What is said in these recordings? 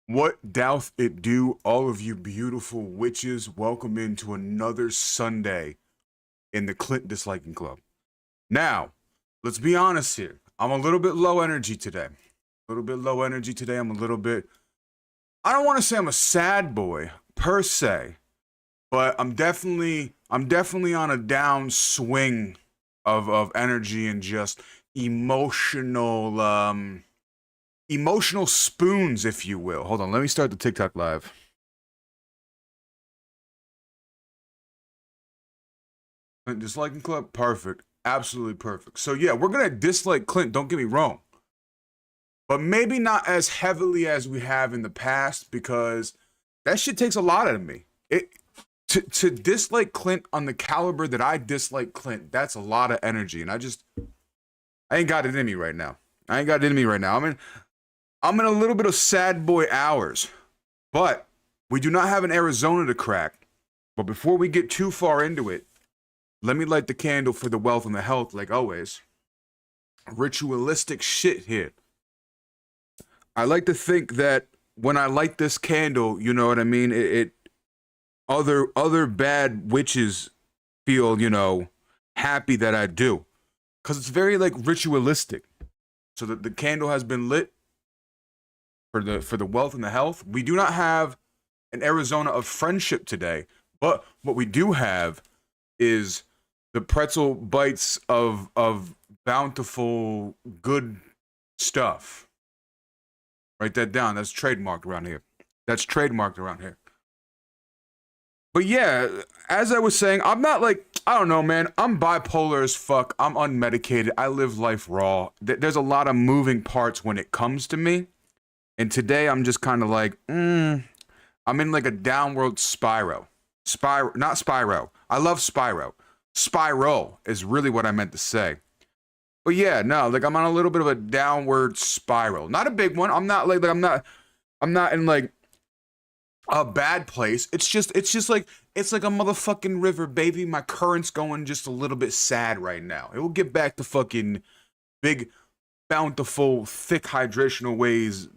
What doth it do, all of you beautiful witches? Welcome into another Sunday in the Clint Disliking Club. Now, let's be honest here. I'm a little bit low energy today. I'm a little bit, I don't want to say I'm a sad boy per se, but I'm definitely on a down swing of energy and just emotional emotional spoons, if you will. Hold on, let me start the TikTok live. Disliking Club, perfect, absolutely perfect. So yeah, we're gonna dislike Clint. Don't get me wrong, but maybe not as heavily as we have in the past because that shit takes a lot out of me. It to dislike Clint on the caliber that I dislike Clint, that's a lot of energy, and I ain't got it in me right now. I'm in a little bit of sad boy hours, but we do not have an Arizona to crack. But before we get too far into it, let me light the candle for the wealth and the health, like always. Ritualistic shit here. I like to think that when I light this candle, you know what I mean? Other bad witches feel, happy that I do. Cause it's very like ritualistic. So that the candle has been lit for the wealth and the health. We do not have an Arizona of friendship today, but what we do have is the pretzel bites of bountiful good stuff. Write that down. That's trademarked around here. But yeah, as I was saying, I'm not like, I don't know, man. I'm bipolar as fuck. I'm unmedicated. I live life raw. There's a lot of moving parts when it comes to me. And today I'm just kind of like, I'm in like a downward spiral. Not Spyro. I love Spyro. Spiral is really what I meant to say. But yeah, no, like I'm on a little bit of a downward spiral. Not a big one. I'm not I'm not in like a bad place. It's just like a motherfucking river, baby. My current's going just a little bit sad right now. It will get back to fucking big, bountiful, thick hydrational ways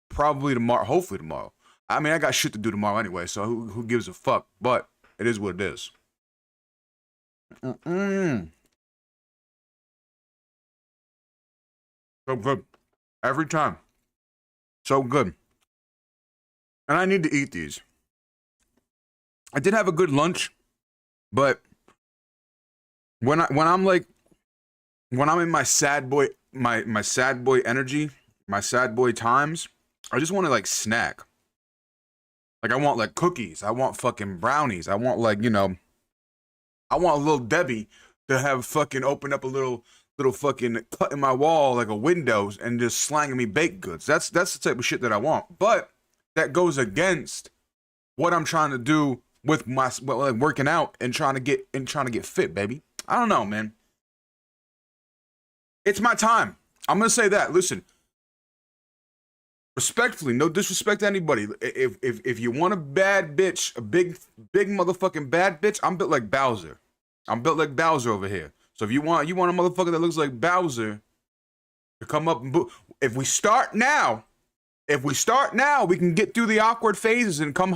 probably tomorrow, hopefully tomorrow. I mean, I got shit to do tomorrow anyway, so who gives a fuck? But it is what it is. So good. Every time. So good. And I need to eat these. I did have a good lunch, but when I'm in my sad boy my sad boy energy, my sad boy times, I just want to like snack. Like I want like cookies, I want fucking brownies, I want like, I want a little Debbie to have fucking open up a little fucking cut in my wall like a windows and just slanging me baked goods. That's the type of shit that I want. But that goes against what I'm trying to do with my like working out and trying to get fit, baby. I don't know, man. It's my time. I'm gonna say that. Listen, respectfully, no disrespect to anybody. If you want a bad bitch, a big motherfucking bad bitch, I'm built like Bowser. I'm built like Bowser over here. So if you want a motherfucker that looks like Bowser to come up and if we start now, we can get through the awkward phases and come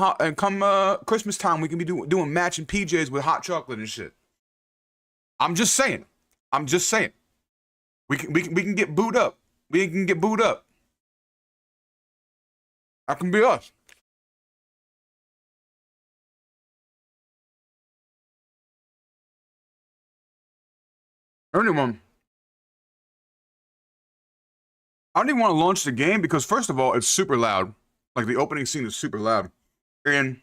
Christmas time, we can be doing matching PJs with hot chocolate and shit. I'm just saying. We can get booed up. That can be us. Anyone. I don't even want to launch the game because first of all, it's super loud. Like the opening scene is super loud. And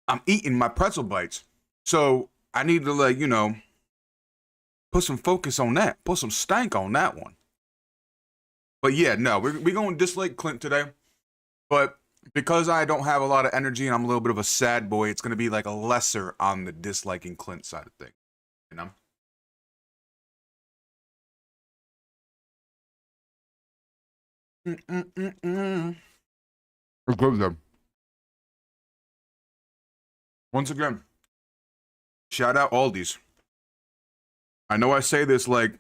I'm eating my pretzel bites. So I need to like, put some focus on that. Put some stank on that one. But yeah, no, we're going to dislike Clint today. But because I don't have a lot of energy and I'm a little bit of a sad boy, it's going to be like a lesser on the disliking Clint side of things. You know? It's good though. Once again, shout out Aldi's. I know I say this like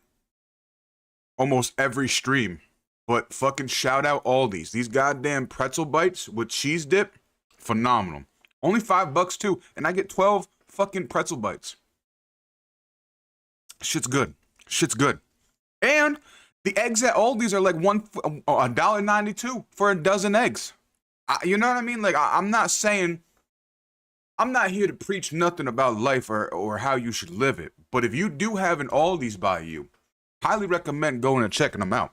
almost every stream, But fucking shout out Aldi's. These goddamn pretzel bites with cheese dip, phenomenal. Only $5 too, and I get 12 fucking pretzel bites. Shit's good. Shit's good. And the eggs at Aldi's are like $1.92 for a dozen eggs. You know what I mean? Like, I'm not saying, I'm not here to preach nothing about life or how you should live it. But if you do have an Aldi's by you, highly recommend going and checking them out.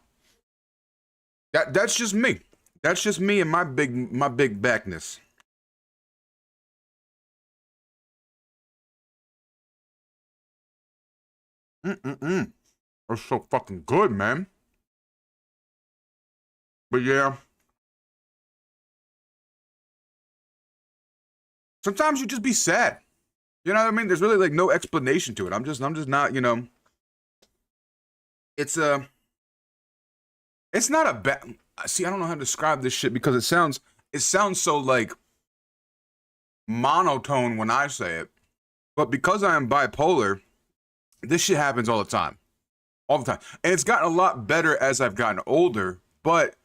That's just me. That's just me and my big backness. That's so fucking good, man. But yeah. Sometimes you just be sad. You know what I mean? There's really like no explanation to it. I'm just not, you know. It's not a bad. See, I don't know how to describe this shit because it sounds so like monotone when I say it. But because I am bipolar, this shit happens all the time. All the time. And it's gotten a lot better as I've gotten older, but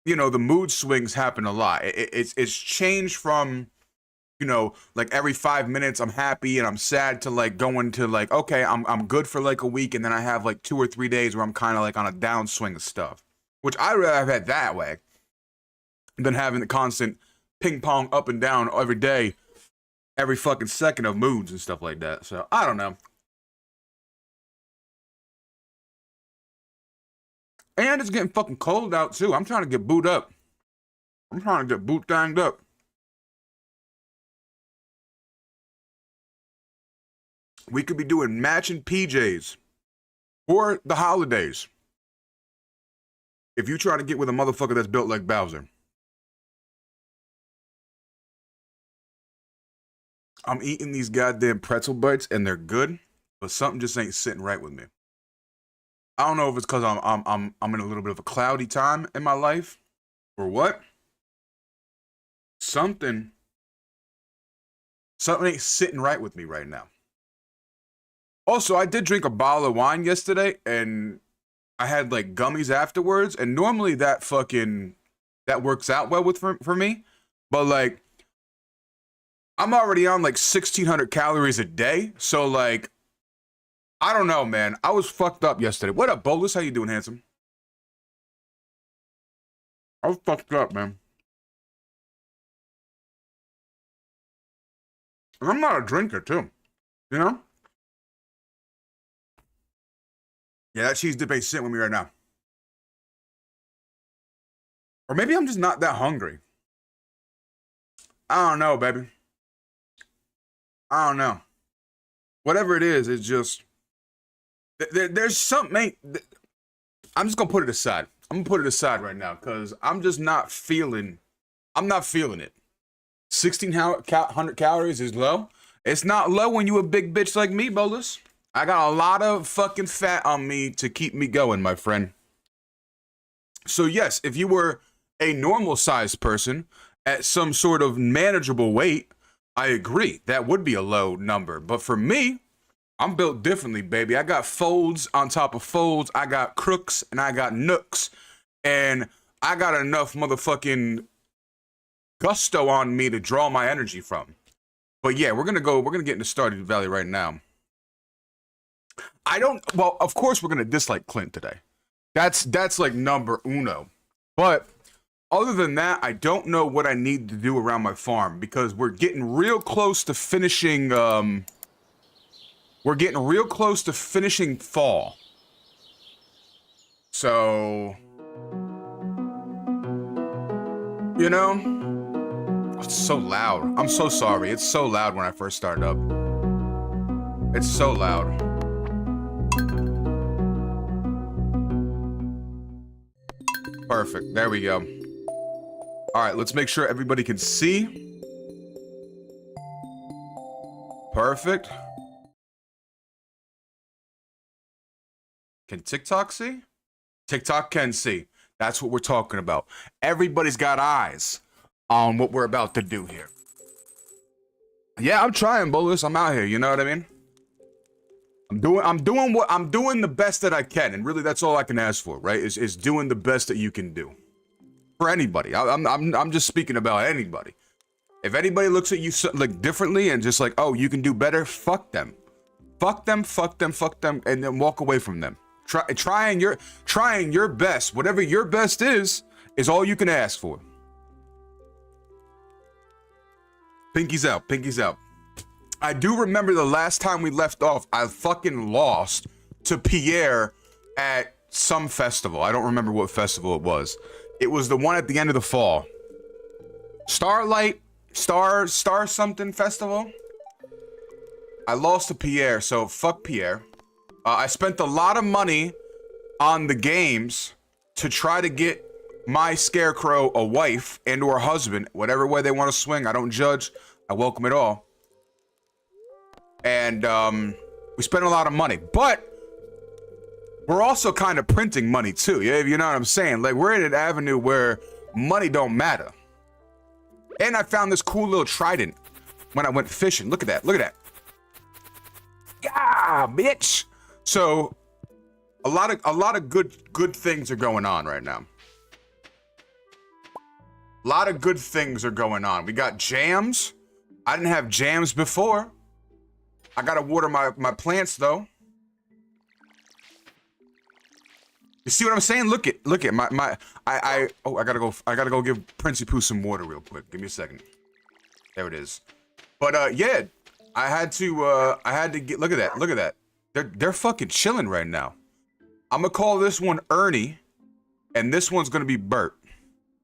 you know, the mood swings happen a lot. It's changed from, you know, like every 5 minutes I'm happy and I'm sad to like going to like, okay, I'm good for like a week, and then I have like 2 or 3 days where I'm kind of like on a downswing of stuff. Which I'd rather have had that way than having the constant ping pong up and down every day, every fucking second of moods and stuff like that. So I don't know. And it's getting fucking cold out too. I'm trying to get boot up. I'm trying to get boot danged up. We could be doing matching PJs for the holidays. If you try to get with a motherfucker that's built like Bowser. I'm eating these goddamn pretzel bites and they're good, but something just ain't sitting right with me. I don't know if it's because I'm in a little bit of a cloudy time in my life or what. Something ain't sitting right with me right now. Also, I did drink a bottle of wine yesterday and I had like gummies afterwards, and normally that works out well for me. But like, I'm already on like 1,600 calories a day, so like, I don't know, man. I was fucked up yesterday. What up, Bolus? How you doing, handsome? I was fucked up, man. And I'm not a drinker, too. You know? Yeah, that cheese dip ain't sitting with me right now. Or maybe I'm just not that hungry. I don't know, baby. I don't know. Whatever it is, it's just... There's something... I'm just gonna put it aside. I'm gonna put it aside right now, because I'm just not feeling... I'm not feeling it. 1,600 calories is low. It's not low when you a big bitch like me, Bolus. I got a lot of fucking fat on me to keep me going, my friend. So yes, if you were a normal sized person at some sort of manageable weight, I agree. That would be a low number. But for me, I'm built differently, baby. I got folds on top of folds. I got crooks and I got nooks. And I got enough motherfucking gusto on me to draw my energy from. But yeah, we're gonna get into Stardew Valley right now. Well, of course we're gonna dislike Clint today. That's like number uno. But other than that, I don't know what I need to do around my farm, because we're getting real close to finishing fall. So, you know, it's so loud. I'm so sorry. It's so loud when I first start up. It's so loud. Perfect. There we go. All right, let's make sure everybody can see. Perfect. Can TikTok see? TikTok can see. That's what we're talking about. Everybody's got eyes on what we're about to do here. Yeah, I'm trying, Bolus. I'm out here. You know what I mean? I'm doing the best that I can, and really that's all I can ask for, right? Is doing the best that you can do for anybody. I'm just speaking about anybody. If anybody looks at you like differently and just like, oh, you can do better, fuck them, fuck them, fuck them, fuck them, and then walk away from them. Trying your best, whatever your best is all you can ask for. Pinky's out, pinky's out. I do remember the last time we left off, I fucking lost to Pierre at some festival. I don't remember what festival it was. It was the one at the end of the fall. Star something festival. I lost to Pierre, so fuck Pierre. I spent a lot of money on the games to try to get my Scarecrow a wife and or husband, whatever way they want to swing. I don't judge. I welcome it all. And we spent a lot of money, but we're also kind of printing money too. Yeah, you know what I'm saying? Like, we're in an avenue where money don't matter. And I found this cool little trident when I went fishing. Look at that. Look at that. Yeah, bitch. So a lot of good things are going on right now. A lot of good things are going on. We got jams. I didn't have jams before. I gotta water my plants though. You see what I'm saying? Look at I gotta go give Princey Pooh some water real quick. Give me a second. There it is. But yeah, I had to get, look at that. They're fucking chilling right now. I'm gonna call this one Ernie, and this one's gonna be Bert.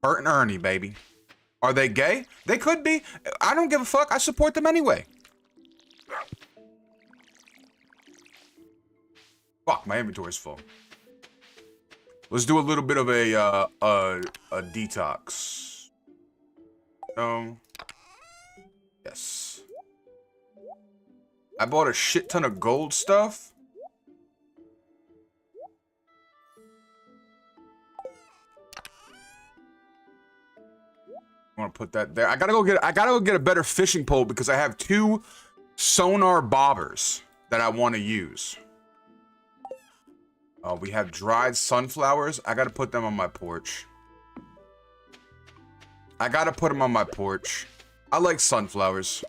Bert and Ernie, baby. Are they gay? They could be. I don't give a fuck. I support them anyway. Fuck, my inventory's full. Let's do a little bit of a detox. No. Yes. I bought a shit ton of gold stuff. I want to put that there. I gotta go get a better fishing pole because I have 2 sonar bobbers that I want to use. We have dried sunflowers. I gotta put them on my porch. I like sunflowers.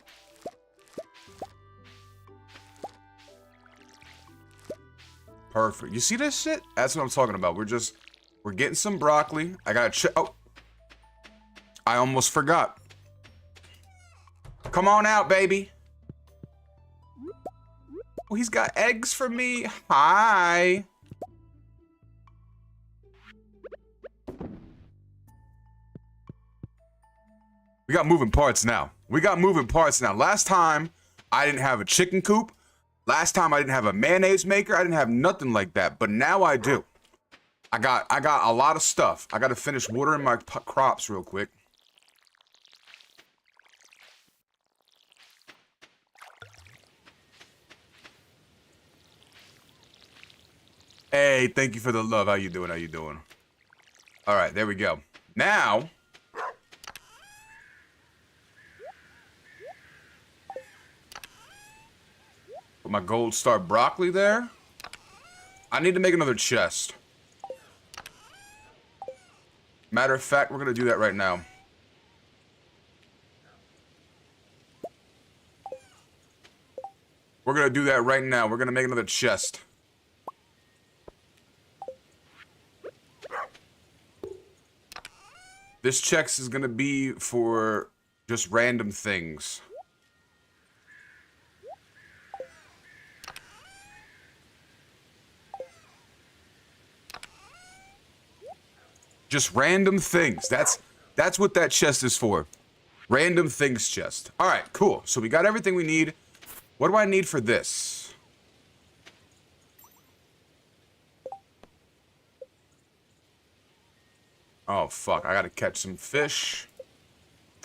Perfect. You see this shit? That's what I'm talking about. We're getting some broccoli. I gotta check. Oh, I almost forgot. Come on out, baby. Oh, he's got eggs for me. Hi. We got moving parts now. Last time, I didn't have a chicken coop. Last time, I didn't have a mayonnaise maker. I didn't have nothing like that. But now I do. I got a lot of stuff. I got to finish watering my crops real quick. Hey, thank you for the love. How you doing? All right, there we go. Now... put my gold star broccoli there. I need to make another chest. Matter of fact, we're gonna do that right now. We're gonna make another chest. This chest is gonna be for just random things. Just random things. That's what that chest is for. Random things chest. All right, cool. So we got everything we need. What do I need for this? Oh, fuck. I gotta catch some fish.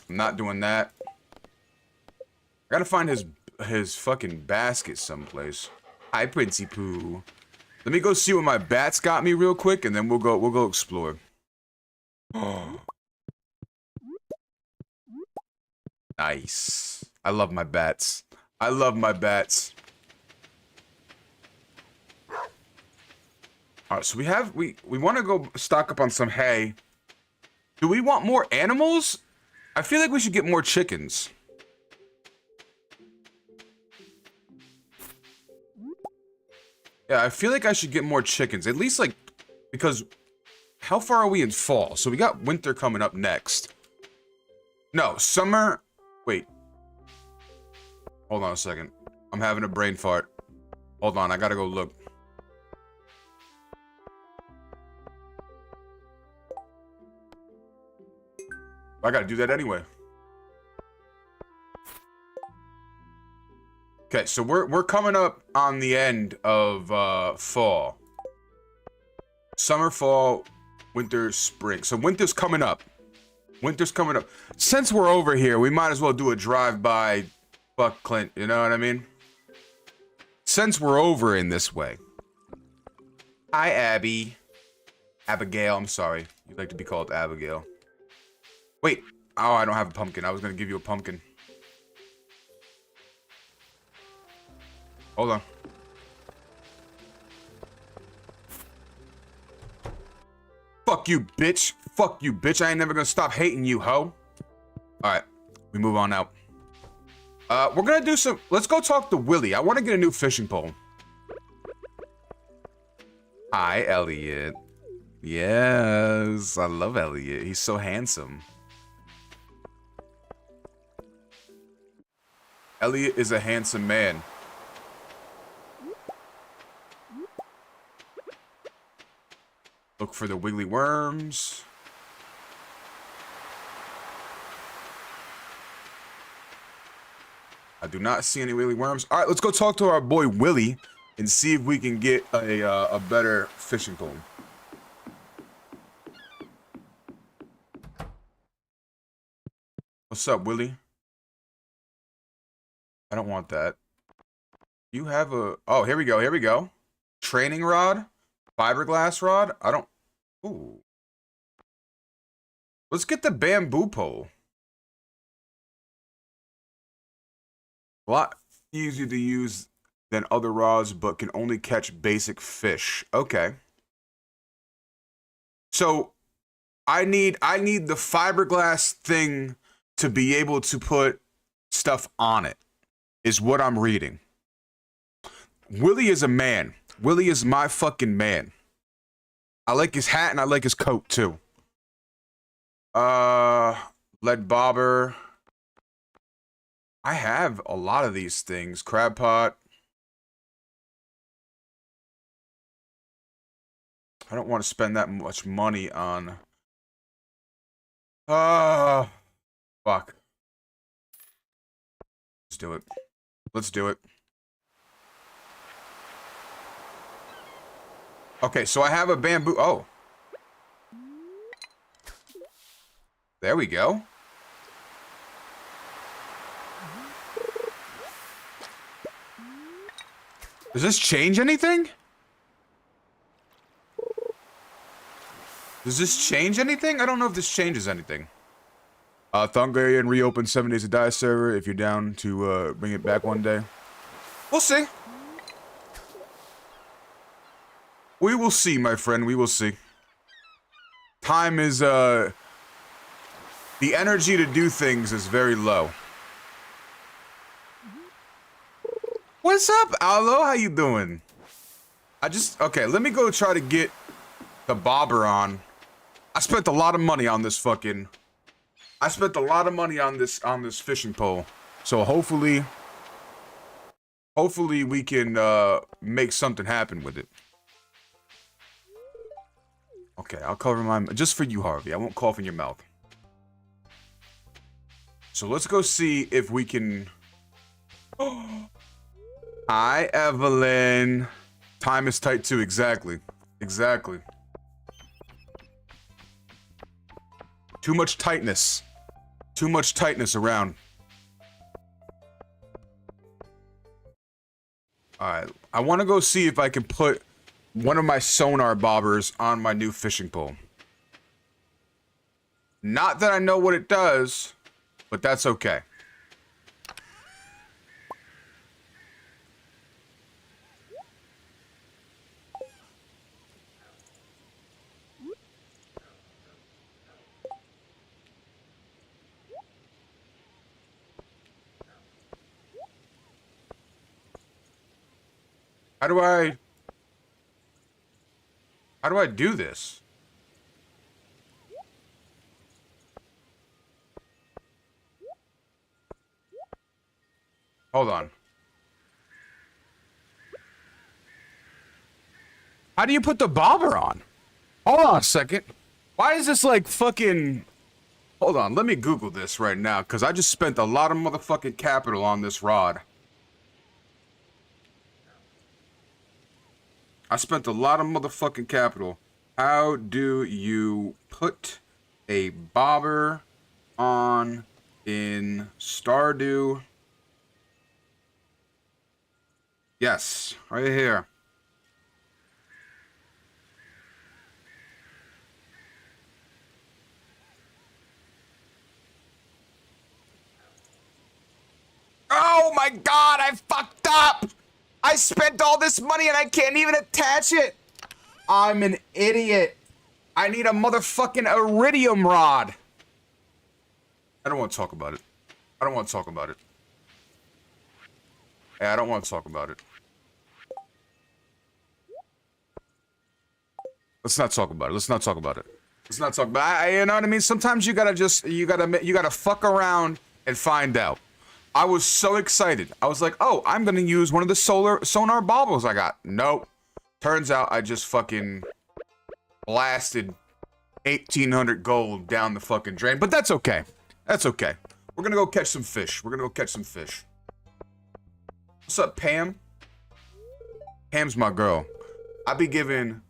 I'm not doing that. I gotta find his fucking basket someplace. Hi, Princey Pooh. Let me go see what my bats got me real quick, and then we'll go explore. Oh. Nice. I love my bats. All right, so we want to go stock up on some hay. Do we want more animals? I feel like we should get more chickens. Yeah, I feel like I should get more chickens. At least, like, because how far are we in fall? So we got winter coming up next. No, summer. Wait. Hold on a second. I'm having a brain fart. Hold on, I gotta go look. I gotta do that anyway. Okay, so we're coming up on the end of fall. Summer, fall, winter, spring. So winter's coming up. Winter's coming up. Since we're over here, we might as well do a drive-by. Fuck Clint, you know what I mean? Since we're over in this way. Hi, Abby. Abigail, I'm sorry. You'd like to be called Abigail. Wait. Oh, I don't have a pumpkin. I was gonna give you a pumpkin. Hold on. Fuck you, bitch. Fuck you, bitch. I ain't never gonna stop hating you, ho. Alright. We move on out. We're gonna do some... Let's go talk to Willie. I want to get a new fishing pole. Hi, Elliot. Yes, I love Elliot. He's so handsome. Elliot is a handsome man. Look for the wiggly worms. I do not see any wiggly worms. All right, let's go talk to our boy Willie and see if we can get a better fishing pole. What's up, Willie? I don't want that. You have a... Oh, here we go. Here we go. Training rod. Fiberglass rod. I don't... Ooh. Let's get the bamboo pole. A lot easier to use than other rods, but can only catch basic fish. Okay. So, I need the fiberglass thing to be able to put stuff on it, is what I'm reading. Willie is a man. Willie is my fucking man. I like his hat and I like his coat too. Lead bobber. I have a lot of these things. Crab pot. I don't want to spend that much money on... Fuck. Let's do it. Let's do it. Okay, so I have a bamboo... Oh. There we go. Does this change anything? Does this change anything? I don't know if this changes anything. Thungarian reopened 7 Days to Die server if you're down to bring it back one day. We'll see. We will see, my friend. We will see. Time is, the energy to do things is very low. What's up, Allo? How you doing? Okay, let me go try to get the bobber on. I spent a lot of money on this fucking... I spent a lot of money on this fishing pole. So hopefully we can, make something happen with it. Okay, I'll cover my... Just for you, Harvey. I won't cough in your mouth. So let's go see if we can... Hi, Evelyn. Time is tight too. Exactly. Exactly. Too much tightness. Too much tightness around. Alright. I want to go see if I can put one of my sonar bobbers on my new fishing pole. Not that I know what it does, but that's okay. How do I do this? Hold on. How do you put the bobber on? Hold on a second. Why is this like fucking... Hold on, let me Google this right now, because I just spent a lot of motherfucking capital on this rod. I spent a lot of motherfucking capital. How do you put a bobber on in Stardew? Yes, right here. Oh my god, I fucked up! I spent all this money and I can't even attach it! I'm an idiot. I need a motherfucking iridium rod. I don't want to talk about it. I don't want to talk about it. Hey, I don't want to talk about it. Let's not talk about it. Let's not talk about it. Let's not talk about it. You know what I mean? Sometimes you gotta just, you gotta fuck around and find out. I was so excited. I was like, oh, I'm gonna use one of the sonar baubles I got. Nope. Turns out I just fucking blasted 1,800 gold down the fucking drain. But that's okay. That's okay. We're gonna go catch some fish. We're gonna go catch some fish. What's up, Pam? Pam's my girl. I be giving...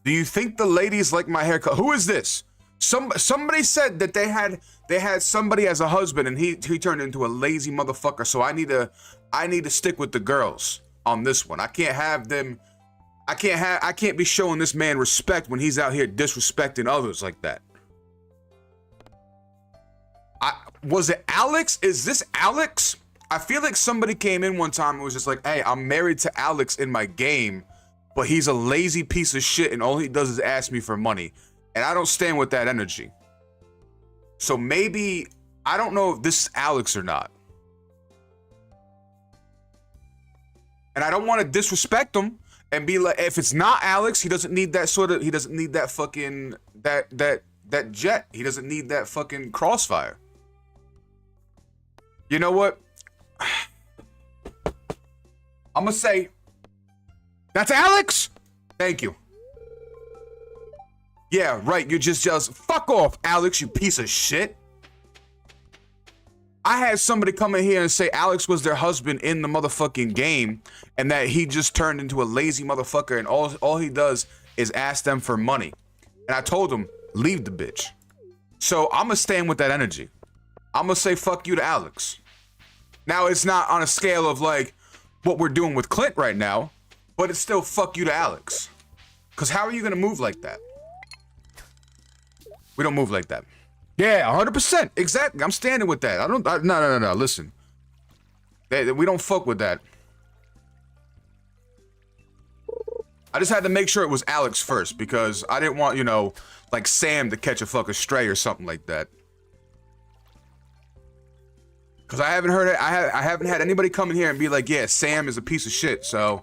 Do you think the ladies like my haircut? Who is this? Somebody said that they had somebody as a husband and he turned into a lazy motherfucker. So I need to stick with the girls on this one. I can't have them. I can't be showing this man respect when he's out here disrespecting others like that. Was it Alex? Is this Alex? I feel like somebody came in one time and was just like, hey, I'm married to Alex in my game, but he's a lazy piece of shit and all he does is ask me for money. And I don't stand with that energy. So maybe, I don't know if this is Alex or not. And I don't want to disrespect him and be like, if it's not Alex, he doesn't need that sort of, he doesn't need that fucking, that jet. He doesn't need that fucking crossfire. You know what? I'm gonna say, that's Alex? Thank you. Yeah, right, you just fuck off, Alex, you piece of shit. I had somebody come in here and say Alex was their husband in the motherfucking game and that he just turned into a lazy motherfucker and all he does is ask them for money. And I told him, leave the bitch. So I'm gonna stand with that energy. I'm gonna say fuck you to Alex. Now, it's not on a scale of like what we're doing with Clint right now, but it's still fuck you to Alex. Because how are you gonna move like that? We don't move like that. Yeah, 100%. Exactly. I'm standing with that. No. Listen. We don't fuck with that. I just had to make sure it was Alex first because I didn't want, you know, like Sam to catch a fucking stray or something like that. Because I haven't heard it. I haven't had anybody come in here and be like, yeah, Sam is a piece of shit. So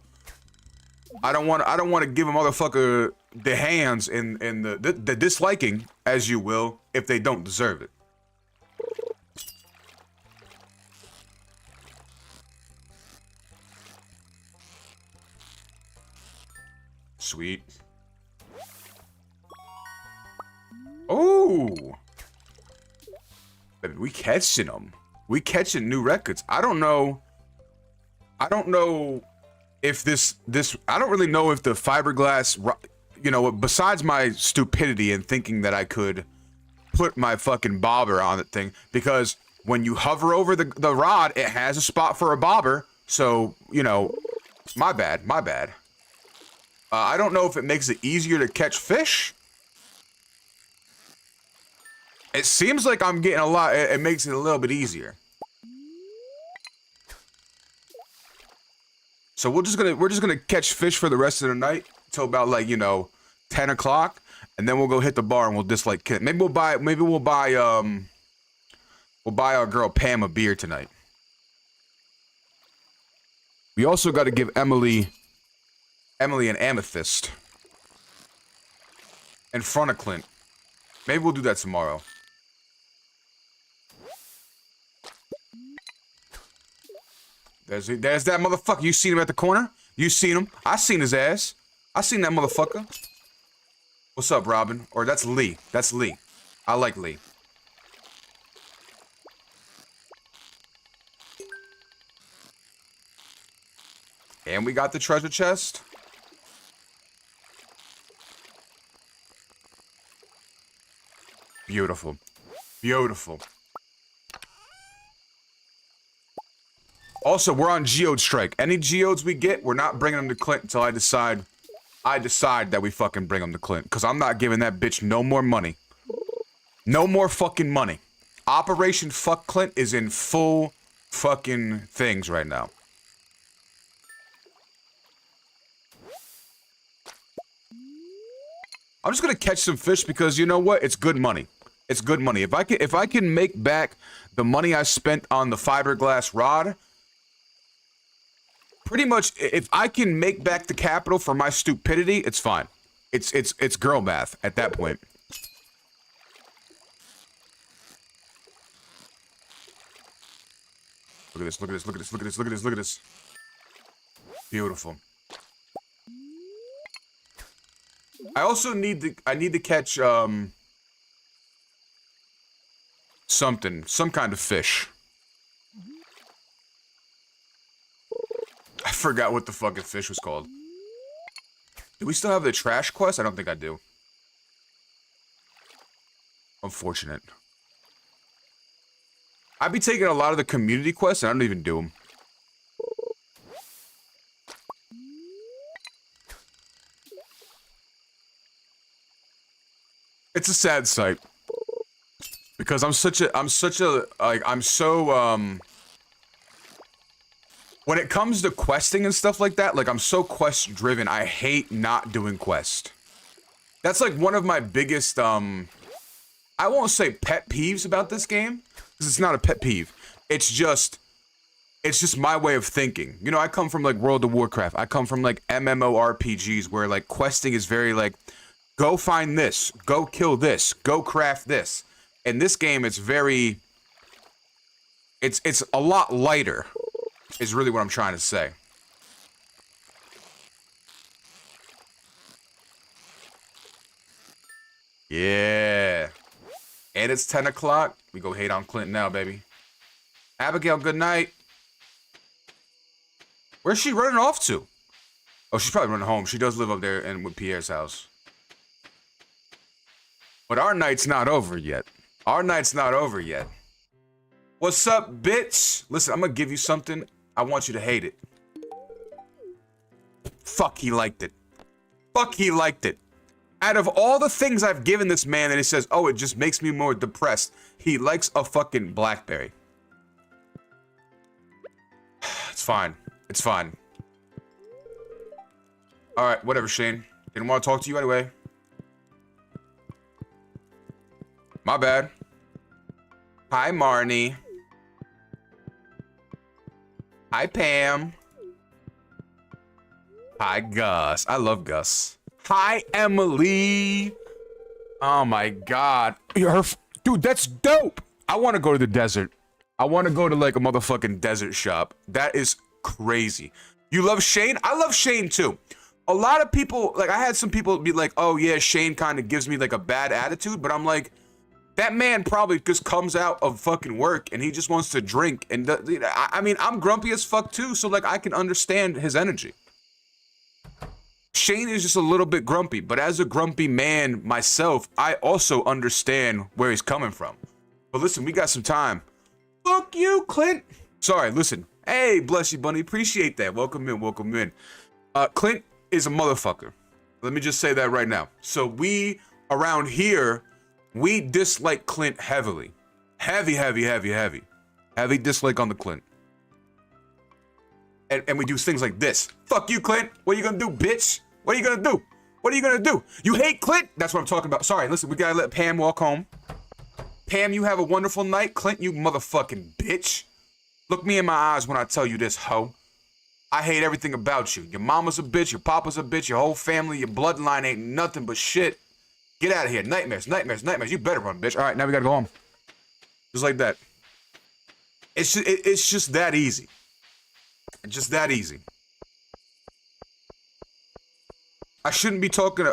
I don't want to give a motherfucker the hands and the disliking, as you will, if they don't deserve it. Sweet. Oh, baby, we catching them. We catching new records. I don't know if this I don't really know if the fiberglass, you know, besides my stupidity and thinking that I could put my fucking bobber on the thing, because when you hover over the rod, it has a spot for a bobber. So, you know, my bad. I don't know if it makes it easier to catch fish. It seems like I'm getting a lot. It makes it a little bit easier. So we're just gonna catch fish for the rest of the night till about, like, you know, 10 o'clock, and then we'll go hit the bar and we'll dislike Kit. Maybe we'll buy our girl Pam a beer tonight. We also got to give Emily an amethyst. In front of Clint. Maybe we'll do that tomorrow. There's that motherfucker. You seen him at the corner? You seen him? I seen his ass. I seen that motherfucker. What's up, Robin? Or that's Lee. That's Lee. I like Lee. And we got the treasure chest. Beautiful. Beautiful. Also, we're on geode strike. Any geodes we get, we're not bringing them to Clint until I decide that we fucking bring them to Clint. Because I'm not giving that bitch no more money. No more fucking money. Operation Fuck Clint is in full fucking things right now. I'm just gonna catch some fish because you know what? It's good money. It's good money. If I can make back the money I spent on the fiberglass rod, pretty much if I can make back the capital for my stupidity, it's fine. It's girl math at that point. Look at this, look at this, look at this, look at this, look at this, look at this. Beautiful. I also need to catch some kind of fish. I forgot what the fucking fish was called. Do we still have the trash quest? I don't think I do. Unfortunate. I'd be taking a lot of the community quests and I don't even do them. It's a sad sight. Because I'm so, when it comes to questing and stuff like that, like, I'm so quest driven, I hate not doing quest. That's like one of my biggest, I won't say pet peeves about this game, because it's not a pet peeve. It's just my way of thinking. You know, I come from like World of Warcraft. I come from like MMORPGs where like questing is very like, go find this, go kill this, go craft this. In this game, it's very, it's a lot lighter, is really what I'm trying to say. Yeah. And it's 10 o'clock. We go hate on Clint now, baby. Abigail, good night. Where's she running off to? Oh, she's probably running home. She does live up there in with Pierre's house. But our night's not over yet. Our night's not over yet. What's up, bitch? Listen, I'm gonna give you something. I want you to hate it. Fuck, he liked it. Fuck, he liked it. Out of all the things I've given this man and he says, oh, it just makes me more depressed, he likes a fucking blackberry. It's fine. It's fine. Alright, whatever, Shane. Didn't want to talk to you anyway. My bad. Hi, Marnie. Hi, Pam. Hi, Gus. I love Gus. Hi, Emily. Oh my God. Dude, that's dope. I want to go to the desert. I want to go to like a motherfucking desert shop. That is crazy. You love Shane? I love Shane too. A lot of people, like I had some people be like, oh yeah, Shane kind of gives me like a bad attitude, but I'm like, that man probably just comes out of fucking work and he just wants to drink. And I mean, I'm grumpy as fuck too, so like I can understand his energy. Shane is just a little bit grumpy, but as a grumpy man myself, I also understand where he's coming from. But listen, we got some time. Fuck you, Clint. Sorry, listen. Hey, bless you, bunny. Appreciate that. Welcome in, welcome in. Clint is a motherfucker. Let me just say that right now. So we, around here, we dislike Clint heavily. Heavy dislike on the Clint. And we do things like this. Fuck you, Clint. What are you gonna do, bitch? What are you gonna do? What are you gonna do? You hate Clint? That's what I'm talking about. Sorry, listen, we gotta let Pam walk home. Pam, you have a wonderful night. Clint, you motherfucking bitch. Look me in my eyes when I tell you this, hoe. I hate everything about you. Your mama's a bitch, your papa's a bitch, your whole family, your bloodline ain't nothing but shit. Get out of here. Nightmares, nightmares, nightmares. You better run, bitch. All right, now we gotta go home. Just like that. It's just that easy. Just that easy. I shouldn't be talking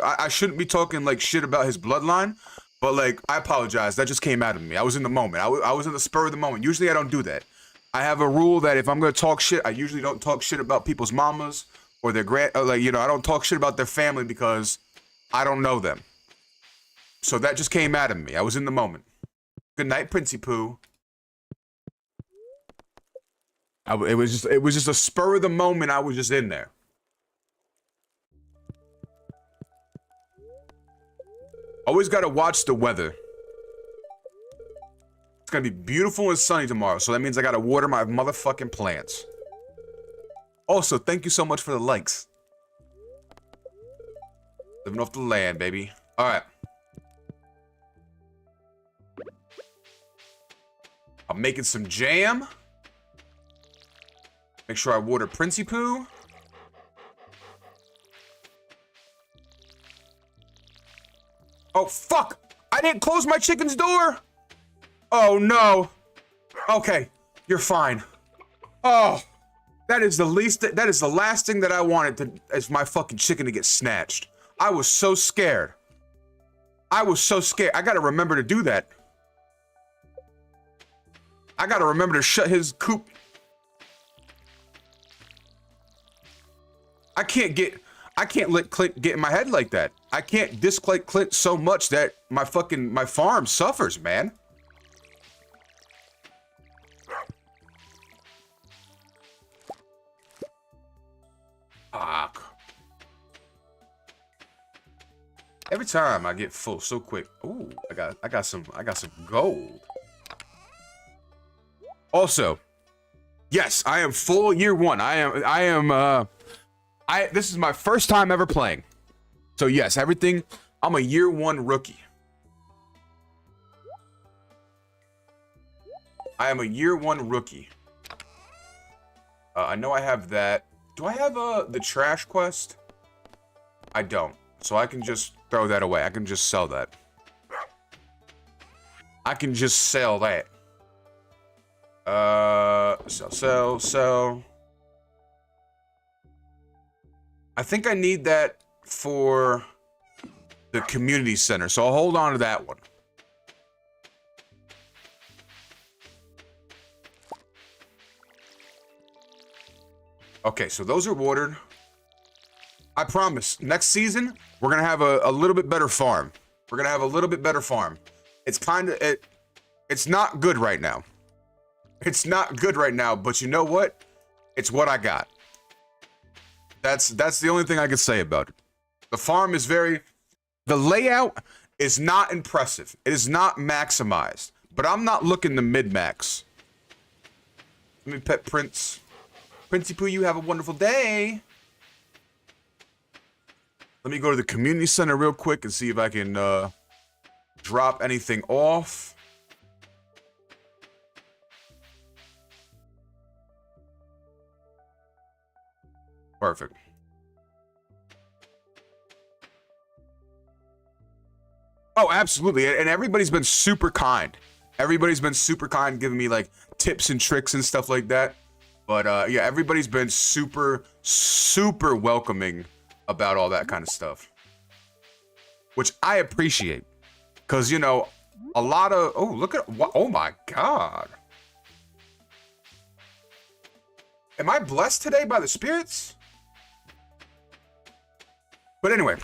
like shit about his bloodline, but like I apologize. That just came out of me. I was in the moment. I was in the spur of the moment. Usually I don't do that. I have a rule that if I'm gonna talk shit, I usually don't talk shit about people's mamas or their I don't talk shit about their family because I don't know them. So that just came out of me. I was in the moment. Good night, Princey Pooh. It was just a spur of the moment. I was just in there. Always gotta watch the weather. It's gonna be beautiful and sunny tomorrow, so that means I gotta water my motherfucking plants. Also, thank you so much for the likes. Living off the land, baby. Alright. I'm making some jam. Make sure I water Princey Pooh. Oh, fuck! I didn't close my chicken's door! Oh, no. Okay, you're fine. Oh, that is the last thing that I wanted is my fucking chicken to get snatched. I was so scared. I gotta remember to do that. I gotta remember to shut his coop. I can't let Clint get in my head like that. I can't dislike Clint so much that my farm suffers, man. Fuck. Every time I get full so quick. Ooh, I got some gold. Also, yes, I am full year one. This is my first time ever playing. So yes, I'm a year one rookie. I am a year one rookie. I know I have that. Do I have the trash quest? I don't. So I can just throw that away. I can just sell that. I can just sell that. Sell. I think I need that for the community center, so I'll hold on to that one. Okay, so those are watered. I promise, next season, we're gonna have a little bit better farm. We're gonna have a little bit better farm. It's not good right now. It's not good right now, but you know what? It's what I got. That's the only thing I can say about it. The farm is the layout is not impressive. It is not maximized, but I'm not looking to mid-max. Let me pet Prince. Princey Pooh, you have a wonderful day. Let me go to the community center real quick and see if I can drop anything off. Perfect. Oh, absolutely. And everybody's been super kind. Everybody's been super kind, giving me like tips and tricks and stuff like that. But yeah, everybody's been super, super welcoming about all that kind of stuff, which I appreciate. Because, you know, a lot of... Oh, look at... Oh, my God. Am I blessed today by the spirits? But anyway,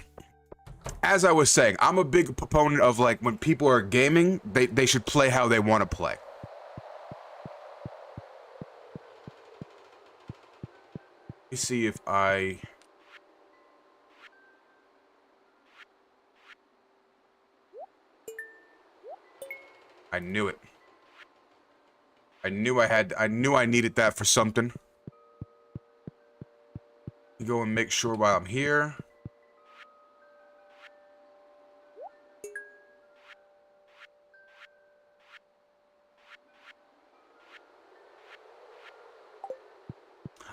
as I was saying, I'm a big proponent of, like, when people are gaming, they should play how they want to play. Let me see if I knew it. I knew I needed that for something. Let me go and make sure while I'm here.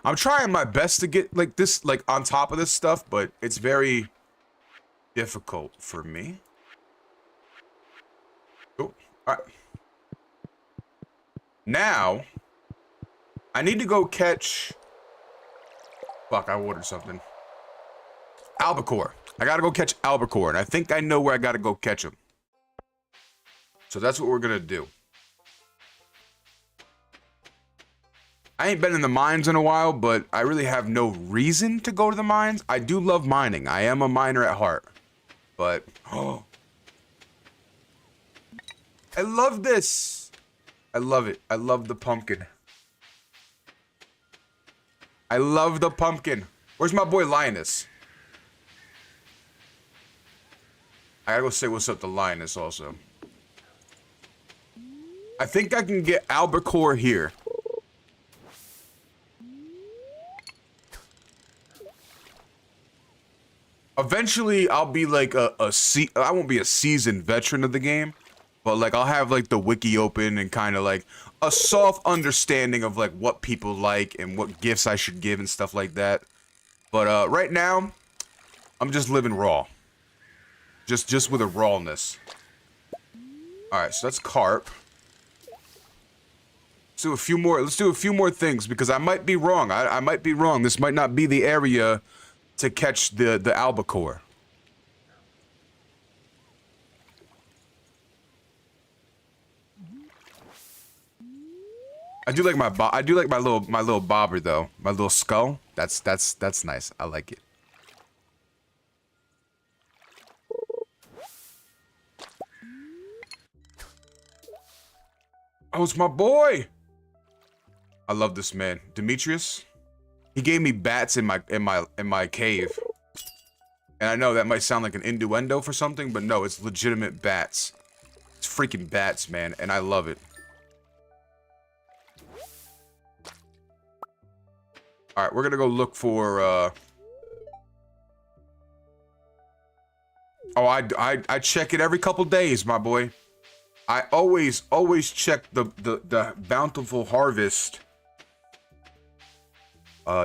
I'm trying my best to get like this, like on top of this stuff, but it's very difficult for me. Oh, all right. Now, I need to go catch... Fuck, I ordered something. Albacore. I gotta go catch albacore, and I think I know where I gotta go catch him. So that's what we're gonna do. I ain't been in the mines in a while, but I really have no reason to go to the mines. I do love mining. I am a miner at heart. But, oh. I love this. I love it. I love the pumpkin. I love the pumpkin. Where's my boy Linus? I gotta go say what's up to Linus also. I think I can get albacore here. Eventually, I'll be like I won't be a seasoned veteran of the game, but like I'll have like the wiki open and kind of like a soft understanding of like what people like and what gifts I should give and stuff like that. But right now, I'm just living raw. Just with a rawness. Alright, so that's carp. Let's do a few more things because I might be wrong. I might be wrong. This might not be the area to catch the albacore. I do like my little bobber though. My little skull. That's nice. I like it. Oh, it's my boy. I love this man, Demetrius. He gave me bats in my cave. And I know that might sound like an innuendo for something, but no, it's legitimate bats. It's freaking bats, man, and I love it. Alright, we're gonna go look for, Oh, I check it every couple days, my boy. I always check the bountiful harvest.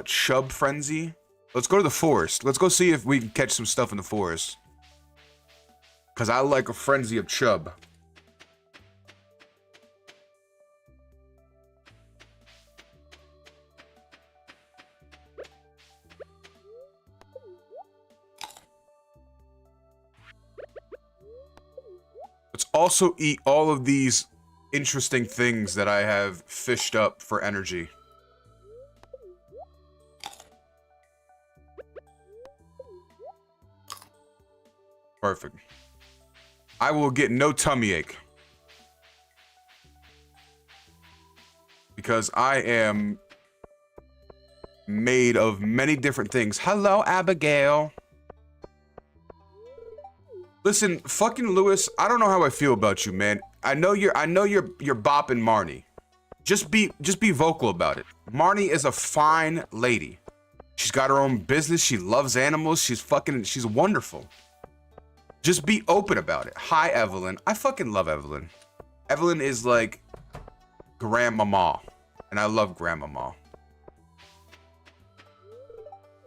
Chub frenzy. Let's go to the forest. Let's go see if we can catch some stuff in the forest. Cause I like a frenzy of chub. Let's also eat all of these interesting things that I have fished up for energy. Perfect. I will get no tummy ache. Because I am made of many different things. Hello, Abigail. Listen, fucking Lewis, I don't know how I feel about you, man. I know you're bopping Marnie. Just be vocal about it. Marnie is a fine lady. She's got her own business. She loves animals. She's wonderful. Just be open about it. Hi, Evelyn. I fucking love Evelyn. Evelyn is like grandmama. And I love grandmama.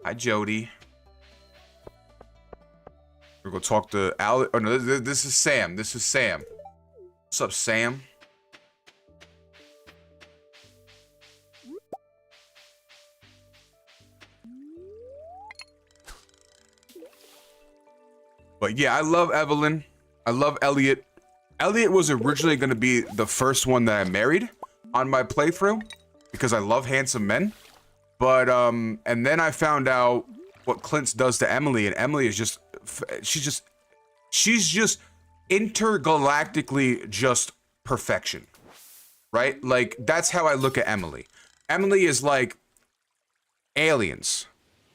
Hi, Jody. We're gonna talk to Al. Oh no, this is Sam. This is Sam. What's up, Sam? But yeah, I love Evelyn. I love Elliot. Elliot was originally gonna be the first one that I married on my playthrough because I love handsome men. But and then I found out what Clint does to Emily, and Emily is just she's just intergalactically just perfection, right? Like that's how I look at Emily. Emily is like aliens.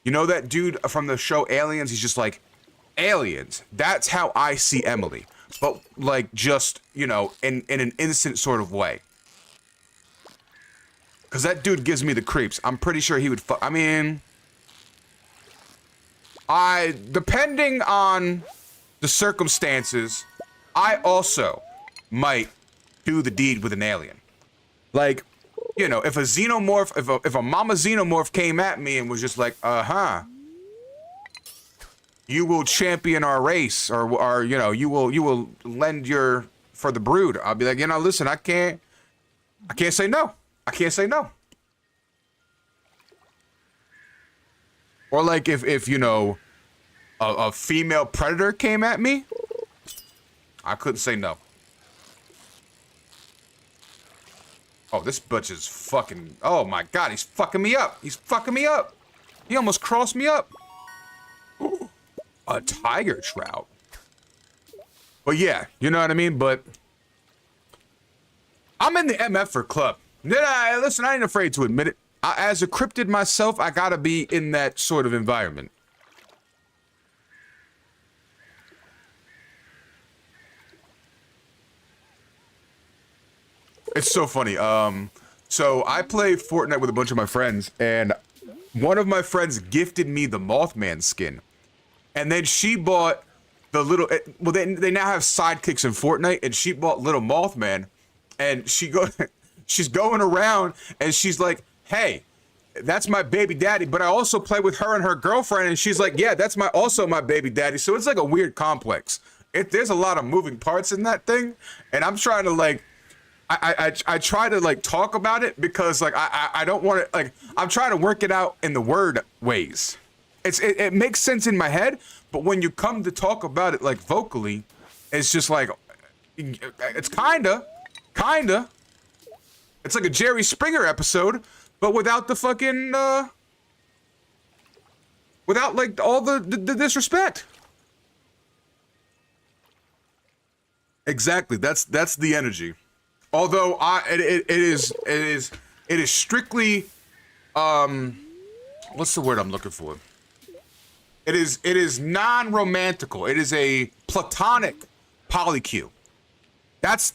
You know that dude from the show Aliens? He's just like aliens. That's how I see Emily, but like just, you know, in an innocent sort of way. Cause that dude gives me the creeps. I'm pretty sure he would I mean, depending on the circumstances, I also might do the deed with an alien. Like, you know, if a xenomorph, if a mama xenomorph came at me and was just like, you will champion our race, or you know, you will lend your for the brood. I'll be like, you know, listen, I can't say no. I can't say no. Or like if you know, a female predator came at me, I couldn't say no. Oh, this bitch is fucking, oh my God, he's fucking me up. He's fucking me up. He almost crossed me up. Ooh, a tiger trout. But yeah, you know what I mean? But I'm in the MFer club. Listen, I ain't afraid to admit it. As a cryptid myself, I gotta be in that sort of environment. It's so funny. So I play Fortnite with a bunch of my friends, and one of my friends gifted me the Mothman skin. And then she bought the little, well, they now have sidekicks in Fortnite, and she bought little Mothman, and she's going around, and she's like, hey, that's my baby daddy, but I also play with her and her girlfriend, and she's like, yeah, that's also my baby daddy. So it's like a weird complex. There's a lot of moving parts in that thing, and I'm trying to like, I try to like talk about it because like I don't want to, like, I'm trying to work it out in the word ways. It makes sense in my head, but when you come to talk about it like vocally, it's just like, it's kinda. It's like a Jerry Springer episode, but without the fucking without like all the disrespect. Exactly. That's the energy. Although it is strictly what's the word I'm looking for? It is non-romantical. It is a platonic polycule. That's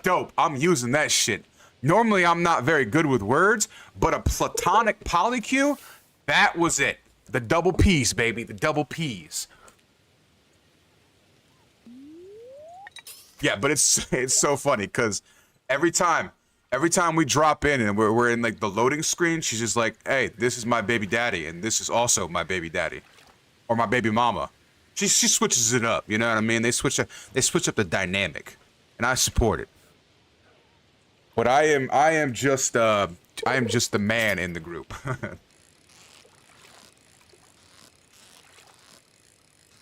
dope. I'm using that shit. Normally I'm not very good with words, but a platonic polycule, that was it. The double P's, baby. The double P's. Yeah, but it's so funny because every time we drop in and we're in like the loading screen, she's just like, hey, this is my baby daddy, and this is also my baby daddy, or my baby mama. She switches it up, you know what I mean? They switch up the dynamic, and I support it. But I am just the man in the group.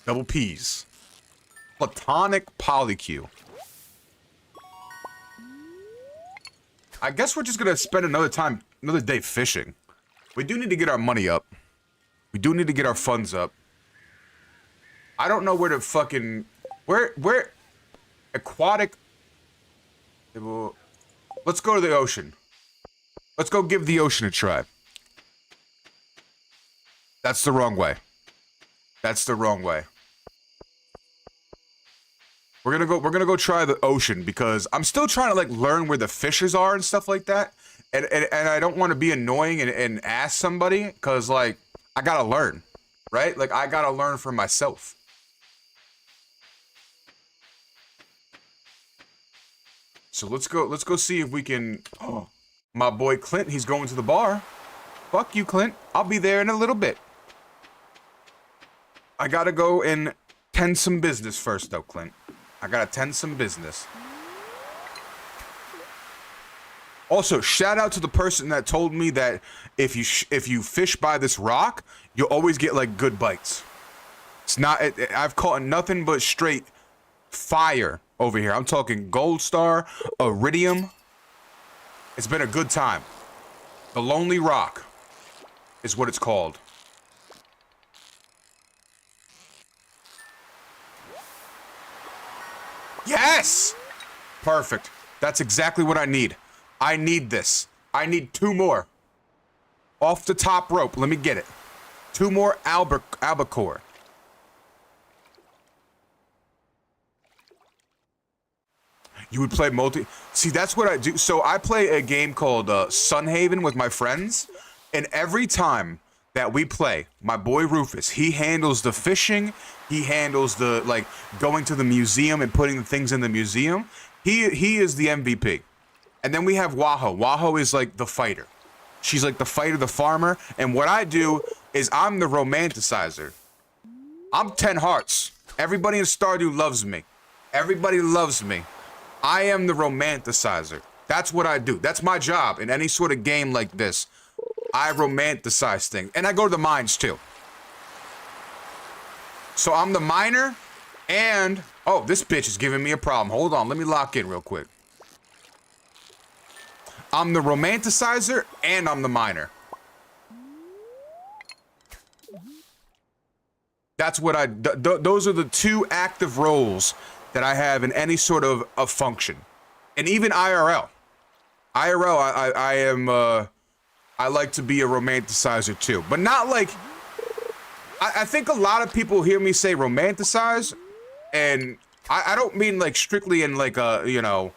Double P's. Platonic polycule. I guess we're just gonna spend another day fishing. We do need to get our money up. We do need to get our funds up. I don't know where to fucking where aquatic. Let's go to the ocean. Let's go give the ocean a try. That's the wrong way. That's the wrong way. We're gonna go try the ocean because I'm still trying to like learn where the fishes are and stuff like that. And I don't want to be annoying and ask somebody because like I gotta learn, right? Like I gotta learn for myself. So let's go see if we can. Oh, my boy Clint, he's going to the bar. Fuck you, Clint. I'll be there in a little bit. I gotta go and tend some business first though, Clint. I gotta tend some business. Also, shout out to the person that told me that if you fish by this rock, you'll always get like good bites. It's not. I've caught nothing but straight fire over here. I'm talking gold star, iridium. It's been a good time. The Lonely Rock is what it's called. Yes! Perfect. That's exactly what I need. I need this. I need 2 more. Off the top rope. Let me get it. 2 more albacore. You would play multi... See, that's what I do. So I play a game called Sunhaven with my friends. And every time that we play, my boy Rufus, he handles the fishing. He handles the, going to the museum and putting the things in the museum. He is the MVP. And then we have Waho. Waho is like the fighter. She's like the fighter, the farmer. And what I do is I'm the romanticizer. I'm 10 hearts. Everybody in Stardew loves me. Everybody loves me. I am the romanticizer. That's what I do. That's my job in any sort of game like this. I romanticize things. And I go to the mines too. So I'm the miner and... Oh, this bitch is giving me a problem. Hold on, let me lock in real quick. I'm the romanticizer and I'm the miner. That's what I... those are the two active roles that I have in any sort of function. And even IRL. IRL, I am... I like to be a romanticizer too. But not like... I think a lot of people hear me say romanticize, and I don't mean like strictly in like a, you know,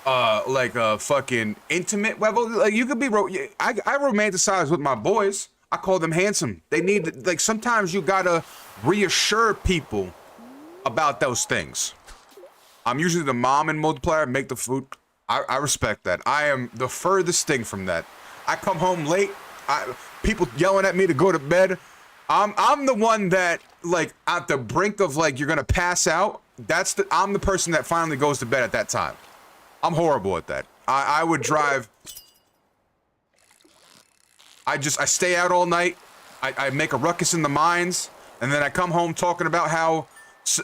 like a fucking intimate level. Like you could be, I romanticize with my boys. I call them handsome. They need, like sometimes you gotta reassure people about those things. I'm usually the mom in multiplayer, make the food. I respect that. I am the furthest thing from that. I come home late, people yelling at me to go to bed. I'm the one that, like, at the brink of, like, you're gonna pass out. I'm the person that finally goes to bed at that time. I'm horrible at that. I would drive. I stay out all night. I make a ruckus in the mines, and then I come home talking about how,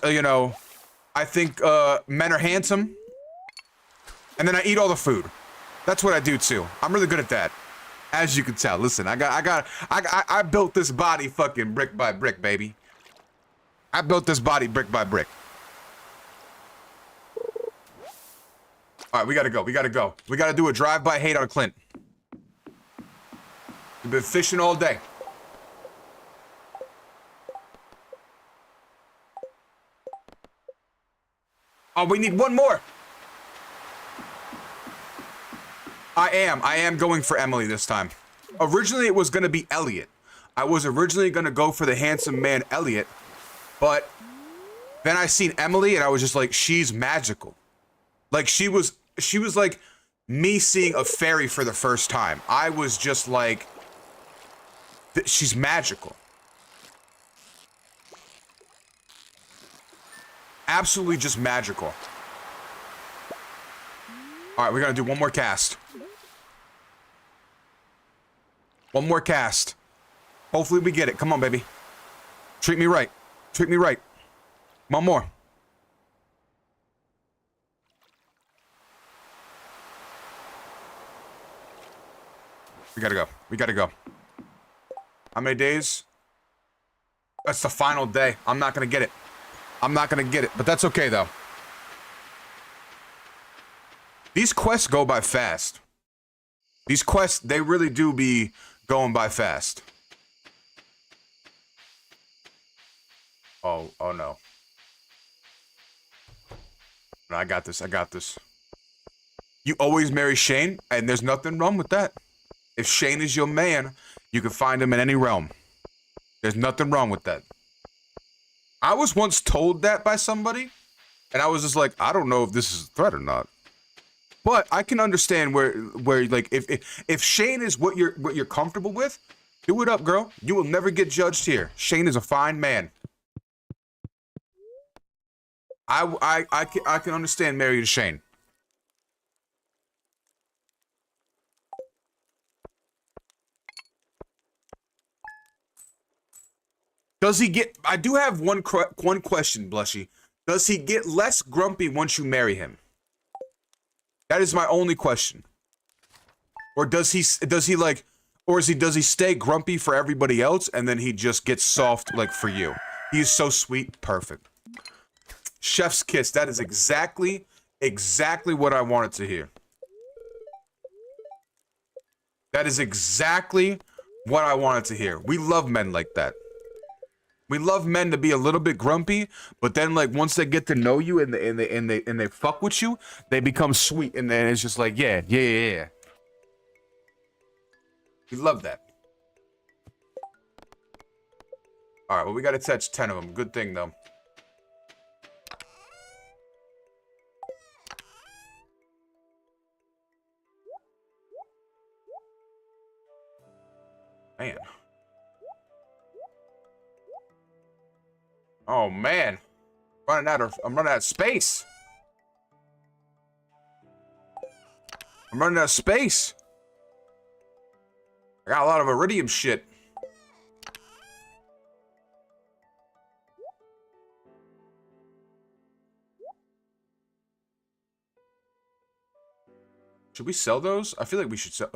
you know, I think men are handsome. And then I eat all the food. That's what I do too. I'm really good at that. As you can tell, listen, I built this body fucking brick by brick, baby. I built this body brick by brick. All right, we gotta go. We gotta go. We gotta do a drive-by hate on Clint. We've been fishing all day. Oh, we need one more. I am going for Emily this time. Originally, it was gonna be Elliot. I was originally gonna go for the handsome man, Elliot, but then I seen Emily and I was just like, she's magical. Like she was like me seeing a fairy for the first time. I was just like, she's magical. Absolutely just magical. All right, we're gonna do one more cast. One more cast. Hopefully we get it. Come on, baby. Treat me right. Treat me right. One more. We gotta go. We gotta go. How many days? That's the final day. I'm not gonna get it. I'm not gonna get it, but that's okay though. These quests go by fast. These quests, they really do be going by fast. Oh no. No, I got this, I got this. You always marry Shane, and there's nothing wrong with that. If Shane is your man, you can find him in any realm. There's nothing wrong with that. I was once told that by somebody, and I was just like, I don't know if this is a threat or not. But I can understand where like if Shane is what you're comfortable with, do it up, girl. You will never get judged here. Shane is a fine man. I can understand marrying Shane. Does he get? I do have one question, Blushy. Does he get less grumpy once you marry him? That is my only question. Or does he like, or does he stay grumpy for everybody else and then he just gets soft like for you? He's so sweet, perfect. Chef's kiss. That is exactly what I wanted to hear. That is exactly what I wanted to hear. We love men like that. We love men to be a little bit grumpy, but then like once they get to know you and they fuck with you, they become sweet, and then it's just like yeah. We love that. All right, well we gotta touch 10 of them. Good thing though. Oh man, I'm running out of space. I'm running out of space. I got a lot of iridium shit. Should we sell those? I feel like we should sell.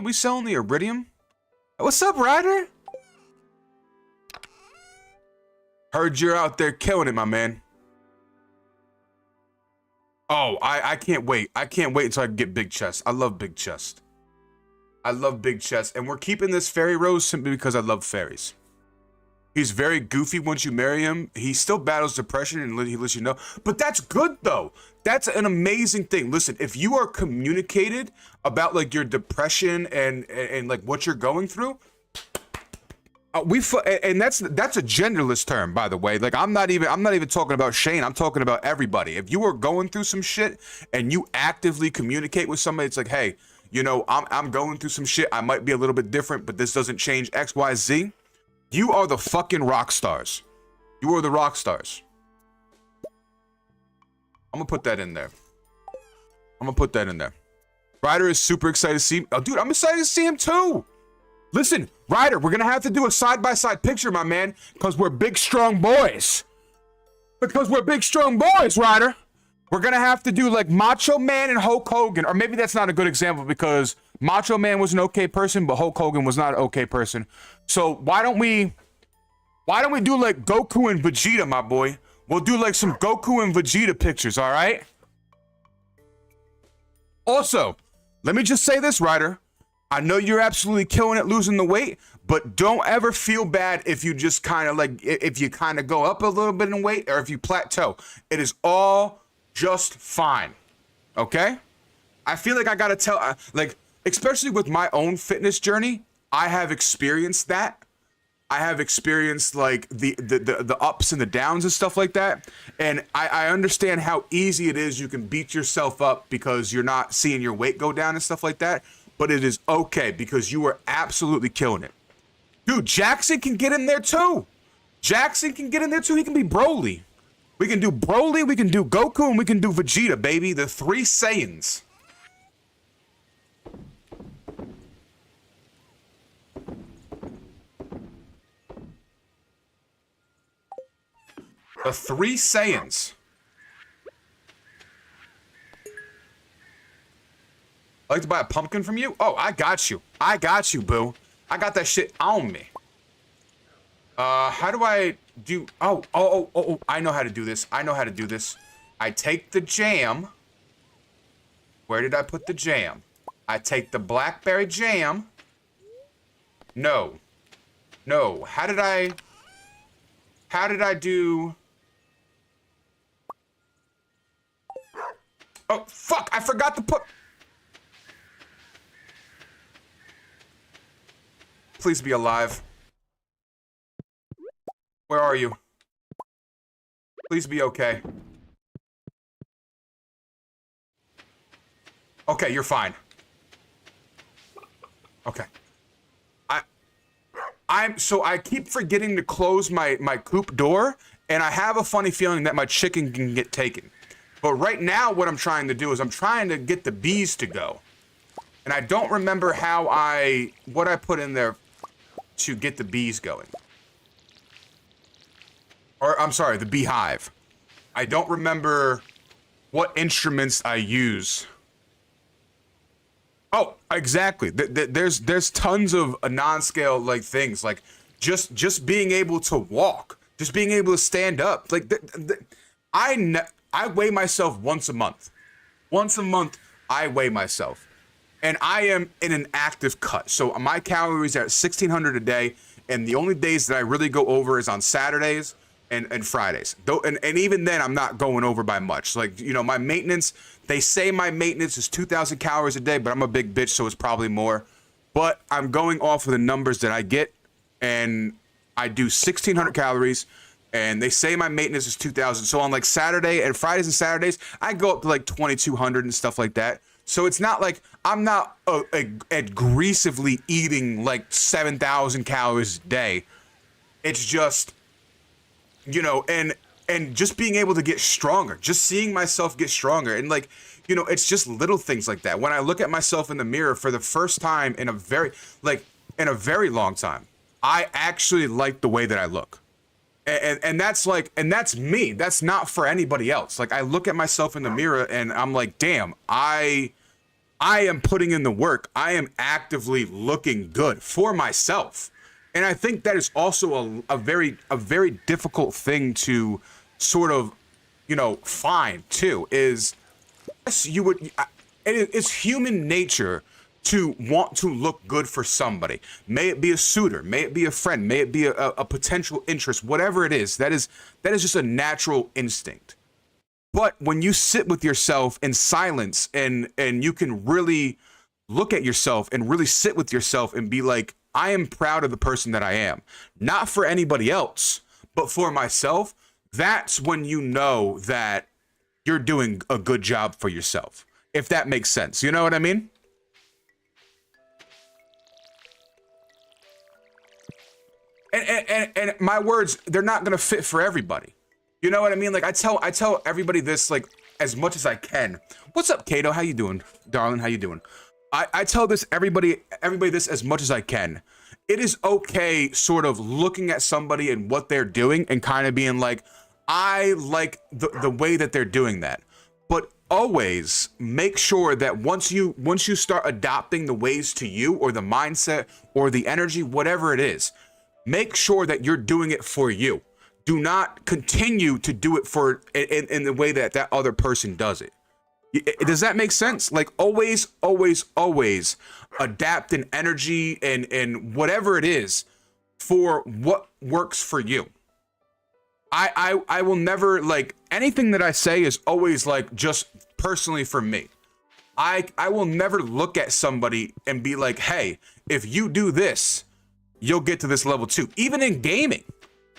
We selling the iridium? What's up, Ryder? Heard you're out there killing it, my man. Oh, I can't wait. I can't wait until I get big chest. I love big chest. I love big chest. And we're keeping this fairy rose simply because I love fairies. He's very goofy once you marry him. He still battles depression and he lets you know. But that's good, though. That's an amazing thing. Listen, if you are communicated about like your depression and like what you're going through, and that's a genderless term, by the way. Like I'm not even talking about Shane. I'm talking about everybody. If you are going through some shit and you actively communicate with somebody, it's like, hey, you know, I'm going through some shit. I might be a little bit different, but this doesn't change X, Y, Z. You are the fucking rock stars. You are the rock stars. I'm gonna put that in there. I'm gonna put that in there. Ryder is super excited to see him. Oh, dude, I'm excited to see him too. Listen, Ryder, we're gonna have to do a side-by-side picture, my man, because we're big, strong boys. Because we're big, strong boys, Ryder. We're gonna have to do like Macho Man and Hulk Hogan, or maybe that's not a good example because Macho Man was an okay person, but Hulk Hogan was not an okay person. So why don't we do like Goku and Vegeta, my boy? We'll do like some Goku and Vegeta pictures, all right? Also, let me just say this, Ryder. I know you're absolutely killing it losing the weight, but don't ever feel bad if you just kind of like, if you kind of go up a little bit in weight or if you plateau. It is all just fine, okay? I feel like I gotta tell, like, especially with my own fitness journey, I have experienced that. I have experienced like the ups and the downs and stuff like that. And I understand how easy it is. You can beat yourself up because you're not seeing your weight go down and stuff like that. But it is okay because you are absolutely killing it. Dude, Jackson can get in there too. Jackson can get in there too. He can be Broly. We can do Broly, we can do Goku, and we can do Vegeta, baby. The 3 Saiyans. The 3 Saiyans. I'd like to buy a pumpkin from you? Oh, I got you. I got you, boo. I got that shit on me. How do I do... Oh, I know how to do this. I know how to do this. I take the jam. Where did I put the jam? I take the blackberry jam. No. No. How did I do... Oh, fuck! I forgot to put... Please be alive. Where are you? Please be okay. Okay, you're fine. Okay. So I keep forgetting to close my coop door, and I have a funny feeling that my chicken can get taken. But right now, what I'm trying to do is I'm trying to get the bees to go. And I don't remember what I put in there to get the bees going. Or, I'm sorry, the beehive. I don't remember what instruments I use. Oh, exactly. There's tons of non-scale like things, like just being able to walk, just being able to stand up. Like I weigh myself once a month. Once a month, I weigh myself, and I am in an active cut. So my calories are at 1,600 a day, and the only days that I really go over is on Saturdays and Fridays. Though, and even then, I'm not going over by much. Like, you know, my maintenance. They say my maintenance is 2,000 calories a day, but I'm a big bitch, so it's probably more. But I'm going off of the numbers that I get, and I do 1,600 calories, and they say my maintenance is 2,000. So on like Saturday and Fridays and Saturdays, I go up to like 2,200 and stuff like that. So it's not like I'm not aggressively eating like 7,000 calories a day. It's just you know, and just being able to get stronger, just seeing myself get stronger. And like, you know, it's just little things like that. When I look at myself in the mirror for the first time in a very long time, I actually like the way that I look. And that's like, and that's me. That's not for anybody else. Like, I look at myself in the mirror and I'm like, damn, I am putting in the work. I am actively looking good for myself. And I think that is also a very difficult thing to sort of, you know, find too, is yes, it's human nature to want to look good for somebody. May it be a suitor, may it be a friend, may it be a potential interest, whatever it is, that is just a natural instinct. But when you sit with yourself in silence and you can really look at yourself and really sit with yourself and be like, I am proud of the person that I am, not for anybody else, but for myself, that's when you know that you're doing a good job for yourself, if that makes sense. You know what I mean? And my words, they're not gonna fit for everybody. You know what I mean? Like, I tell everybody this, like, as much as I can. What's up, Kato? How you doing, darling? How you doing? I tell this everybody this as much as I can. It is okay sort of looking at somebody and what they're doing and kind of being like, I like the way that they're doing that. But always make sure that once you start adopting the ways to you, or the mindset or the energy, whatever it is, make sure that you're doing it for you. Do not continue to do it for in the way that other person does it. Does that make sense? Like, always adapt an energy and whatever it is for what works for you. I will never, like, anything that I say is always like just personally for me. I will never look at somebody and be like, hey, if you do this, you'll get to this level too. Even in gaming,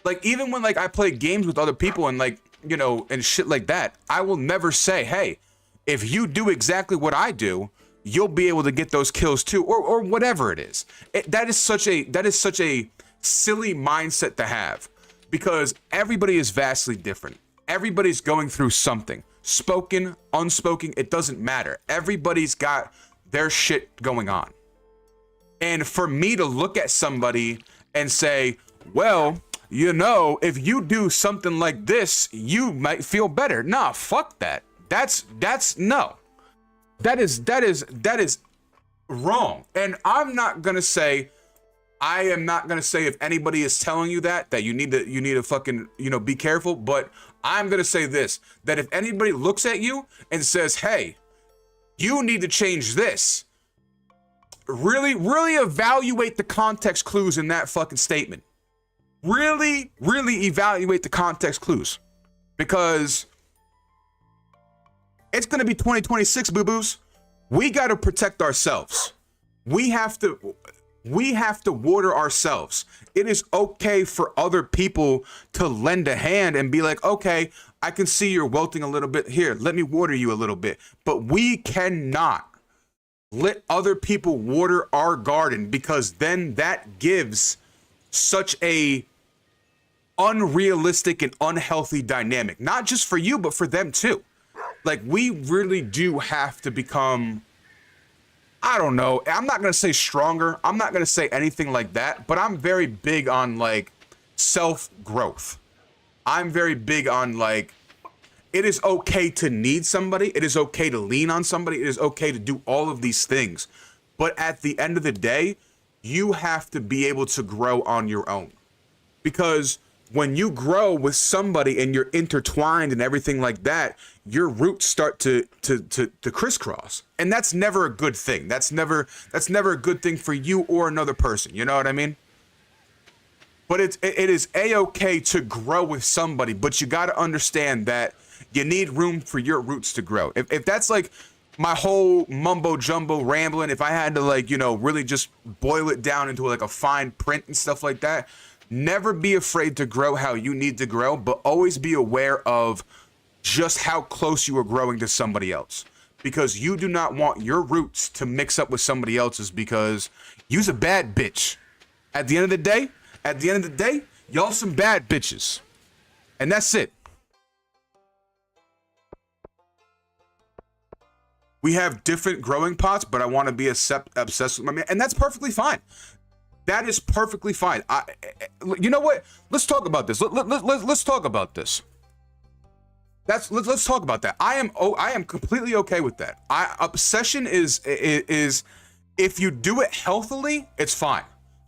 like, even when, like, I play games with other people and, like, you know, and shit like that, I will never say, hey, if you do exactly what I do, you'll be able to get those kills too, or whatever it is. That is such a silly mindset to have, because everybody is vastly different. Everybody's going through something, spoken, unspoken, it doesn't matter. Everybody's got their shit going on. And for me to look at somebody and say, well, you know, if you do something like this, you might feel better. Nah, fuck that. That's no. That is wrong. And I am not gonna say if anybody is telling you that you need to fucking, you know, be careful. But I'm gonna say this, that if anybody looks at you and says, hey, you need to change this, really evaluate the context clues in that fucking statement. Really evaluate the context clues, because it's going to be 2026, boo-boos. We got to protect ourselves. We have to water ourselves. It is okay for other people to lend a hand and be like, okay, I can see you're wilting a little bit here. Let me water you a little bit. But we cannot let other people water our garden, because then that gives such a unrealistic and unhealthy dynamic, not just for you, but for them too. Like, we really do have to become, I don't know, I'm not going to say stronger. I'm not going to say anything like that, but I'm very big on, like, self-growth. I'm very big on, like, it is okay to need somebody. It is okay to lean on somebody. It is okay to do all of these things. But at the end of the day, you have to be able to grow on your own. Because when you grow with somebody and you're intertwined and everything like that, your roots start to crisscross. And that's never a good thing. That's never a good thing for you or another person. You know what I mean? But it is a-okay to grow with somebody, but you got to understand that you need room for your roots to grow. If that's like my whole mumbo jumbo rambling, if I had to, like, you know, really just boil it down into like a fine print and stuff like that, never be afraid to grow how you need to grow, but always be aware of just how close you are growing to somebody else, because you do not want your roots to mix up with somebody else's, because you's a bad bitch. At the end of the day, y'all some bad bitches. And that's it. We have different growing pots, but I want to be obsessed with my man, and that's perfectly fine. That is perfectly fine. You know what? Let's talk about this. Let's talk about this. Let's talk about that. I am completely okay with that. Obsession is if you do it healthily, it's fine.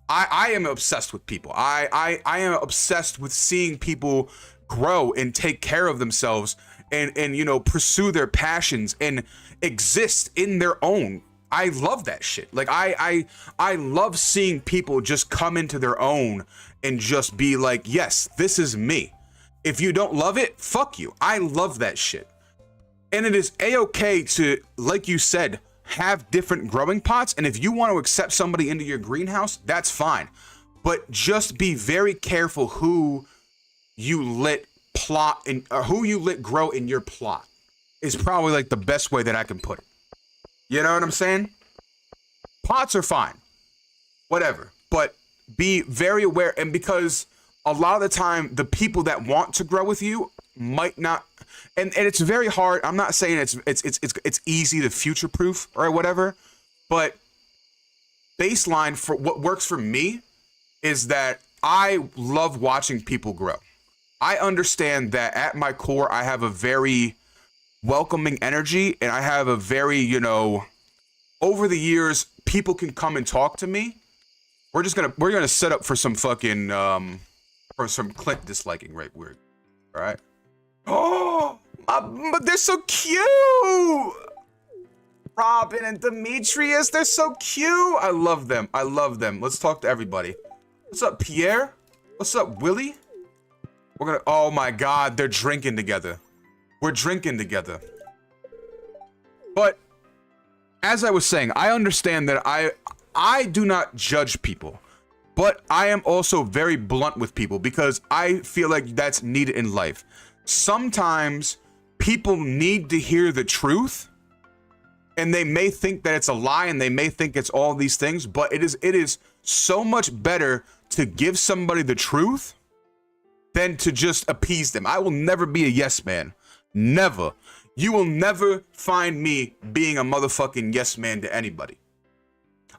I am obsessed with people. I am obsessed with seeing people grow and take care of themselves and you know, pursue their passions and exist in their own. I love that shit. Like I love seeing people just come into their own and just be like, yes, this is me. If you don't love it, fuck you. I love that shit. And it is a-okay to, like you said, have different growing pots. And if you want to accept somebody into your greenhouse, that's fine. But just be very careful who you let plot and who you let grow in your plot is probably like the best way that I can put it. You know what I'm saying? Pots are fine, whatever, but be very aware. And because a lot of the time, the people that want to grow with you might not, and it's very hard. I'm not saying it's easy to future proof or whatever, but baseline for what works for me is that I love watching people grow. I understand that at my core, I have a very welcoming energy, and I have a very, you know, over the years, people can come and talk to me. We're gonna set up for some fucking for some Clint disliking, right? Weird, all right? Oh, but they're so cute. Robin and Demetrius, they're so cute. I love them. I love them. Let's talk to everybody. What's up, Pierre? What's up, Willie? We're gonna. Oh my God, they're drinking together. We're drinking together. But as I was saying, I understand that I do not judge people, but I am also very blunt with people because I feel like that's needed in life. Sometimes people need to hear the truth, and they may think that it's a lie and they may think it's all these things, but it is so much better to give somebody the truth than to just appease them. I will never be a yes man. Never. You will never find me being a motherfucking yes man to anybody.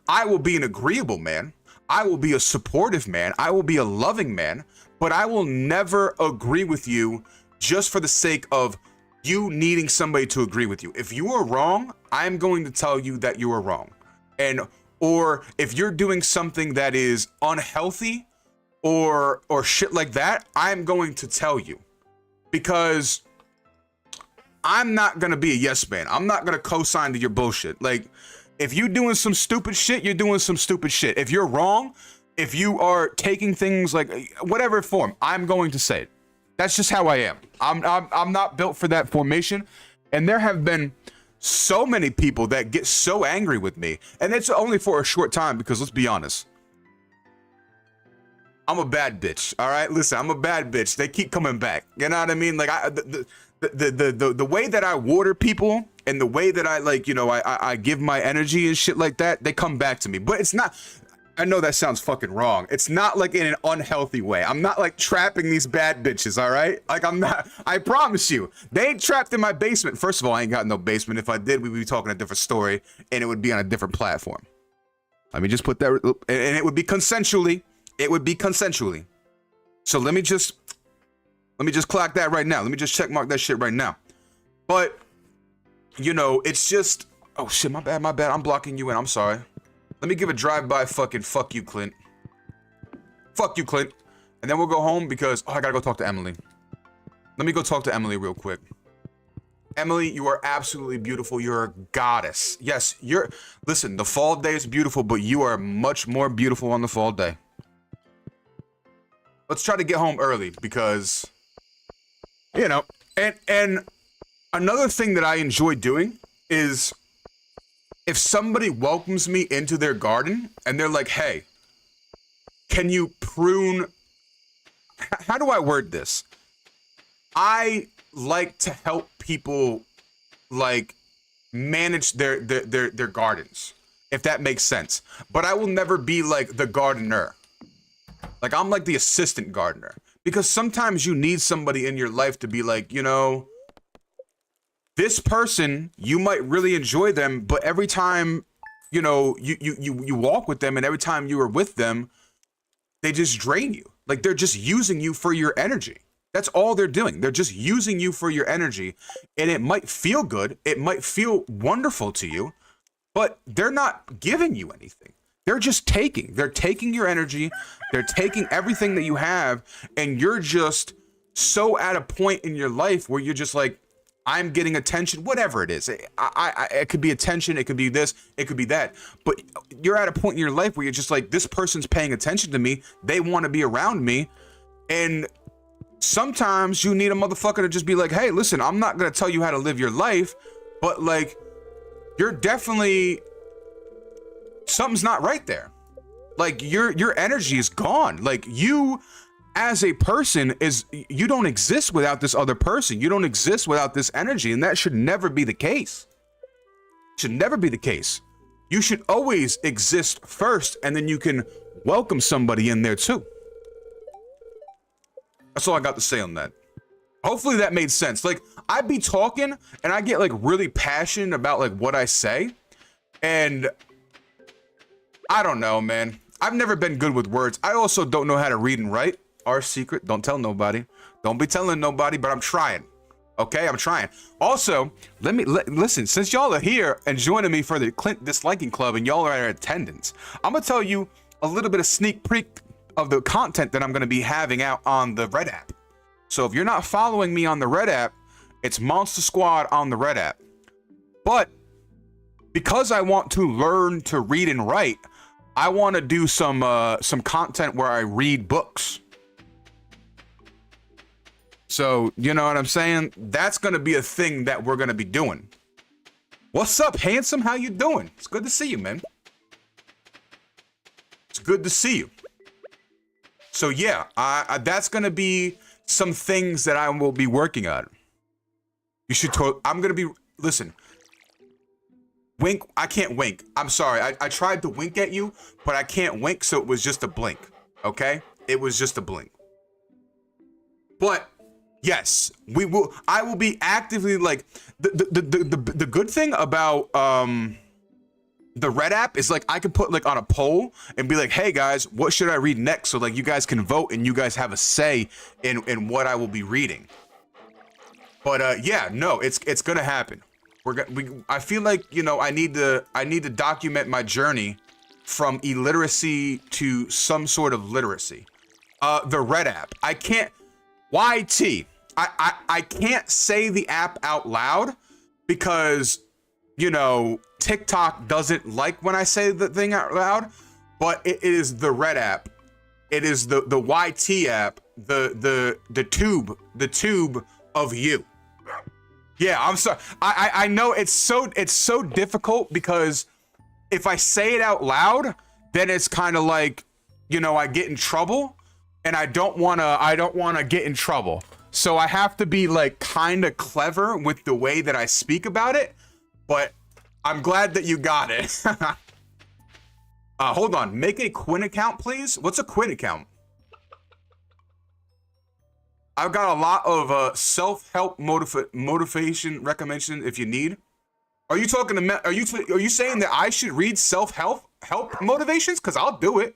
I will be an agreeable man. I will be a supportive man. I will be a loving man, but I will never agree with you just for the sake of you needing somebody to agree with you. If you are wrong, I'm going to tell you that you are wrong. Or if you're doing something that is unhealthy or shit like that, I'm going to tell you, because I'm not going to be a yes man. I'm not going to co-sign to your bullshit. Like, if you're doing some stupid shit, you're doing some stupid shit. If you're wrong, if you are taking things like whatever form, I'm going to say it. That's just how I am. I'm not built for that formation. And there have been so many people that get so angry with me, and it's only for a short time, because let's be honest, I'm a bad bitch. All right, listen, I'm a bad bitch. They keep coming back. You know what I mean? Like the way that I water people and the way that I, like, you know, I give my energy and shit like that, they come back to me. But it's not, I know that sounds fucking wrong. It's not like in an unhealthy way. I'm not like trapping these bad bitches, all right? Like, I'm not, I promise you. They ain't trapped in my basement. First of all, I ain't got no basement. If I did, we'd be talking a different story, and it would be on a different platform. Let me just put that, and it would be consensually. It would be consensually. So let me just clock that right now. Let me just check mark that shit right now. But, you know, it's just, oh shit, my bad. I'm blocking you in. I'm sorry. Let me give a drive-by fucking fuck you, Clint. Fuck you, Clint. And then we'll go home because, oh, I gotta go talk to Emily. Let me go talk to Emily real quick. Emily, you are absolutely beautiful. You're a goddess. Yes, listen, the fall day is beautiful, but you are much more beautiful on the fall day. Let's try to get home early because, you know, and another thing that I enjoy doing is if somebody welcomes me into their garden and they're like, hey, can you prune? How do I word this? I like to help people like manage their gardens, if that makes sense. But I will never be like the gardener. Like, I'm like the assistant gardener, Because sometimes you need somebody in your life to be like, you know, this person, you might really enjoy them, but every time, you know, you walk with them and every time you are with them, they just drain you. Like they're just using you for your energy. That's all they're doing. They're just using you for your energy. And it might feel good. It might feel wonderful to you, but they're not giving you anything. They're just taking. They're taking your energy. They're taking everything that you have. And you're just so at a point in your life where you're just like, I'm getting attention, whatever it is. It could be attention. It could be this. It could be that. But you're at a point in your life where you're just like, this person's paying attention to me. They want to be around me. And sometimes you need a motherfucker to just be like, hey, listen, I'm not going to tell you how to live your life, but like, you're definitely, something's not right there. Like your energy is gone. Like you as a person you don't exist without this other person. You don't exist without this energy. And that should never be the case. Should never be the case. You should always exist first, and then you can welcome somebody in there too. That's all I got to say on that. Hopefully that made sense. Like I be talking and I get like really passionate about like what I say. And I don't know, man. I've never been good with words. I also don't know how to read and write. Our secret. Don't tell nobody. Don't be telling nobody, but I'm trying. Okay, I'm trying. Also, listen, since y'all are here and joining me for the Clint Disliking Club and y'all are in attendance, I'm gonna tell you a little bit of sneak peek of the content that I'm gonna be having out on the Red app. So if you're not following me on the Red app, it's MunstaaSQUAD on the Red app. But because I want to learn to read and write, I want to do some content where I read books. So, you know what I'm saying? That's going to be a thing that we're going to be doing. What's up, handsome? How you doing? It's good to see you, man. It's good to see you. So, yeah, that's going to be some things that I will be working on. You should I'm going to be, listen, wink. I can't wink. I'm sorry. I tried to wink at you, but I can't wink. So it was just a blink. Okay. It was just a blink. But yes, I will be actively like the good thing about, the Red app is like, I can put like on a poll and be like, hey guys, what should I read next? So like you guys can vote and you guys have a say in what I will be reading. But yeah, no, it's gonna happen. I feel like, you know, I need to document my journey from illiteracy to some sort of literacy. The Red app, I can't, YT, I can't say the app out loud because, you know, TikTok doesn't like when I say the thing out loud, but it is the Red app. It is the YT app, the tube of you. Yeah, I'm sorry. I know it's so difficult because if I say it out loud, then it's kind of like, you know, I get in trouble and I don't want to get in trouble. So I have to be like kind of clever with the way that I speak about it, but I'm glad that you got it. Hold on, make a Quinn account, please. What's a Quinn account? I've got a lot of self-help motivation recommendation if you need. Are you talking to are you saying that I should read self-help motivations? Because I'll do it.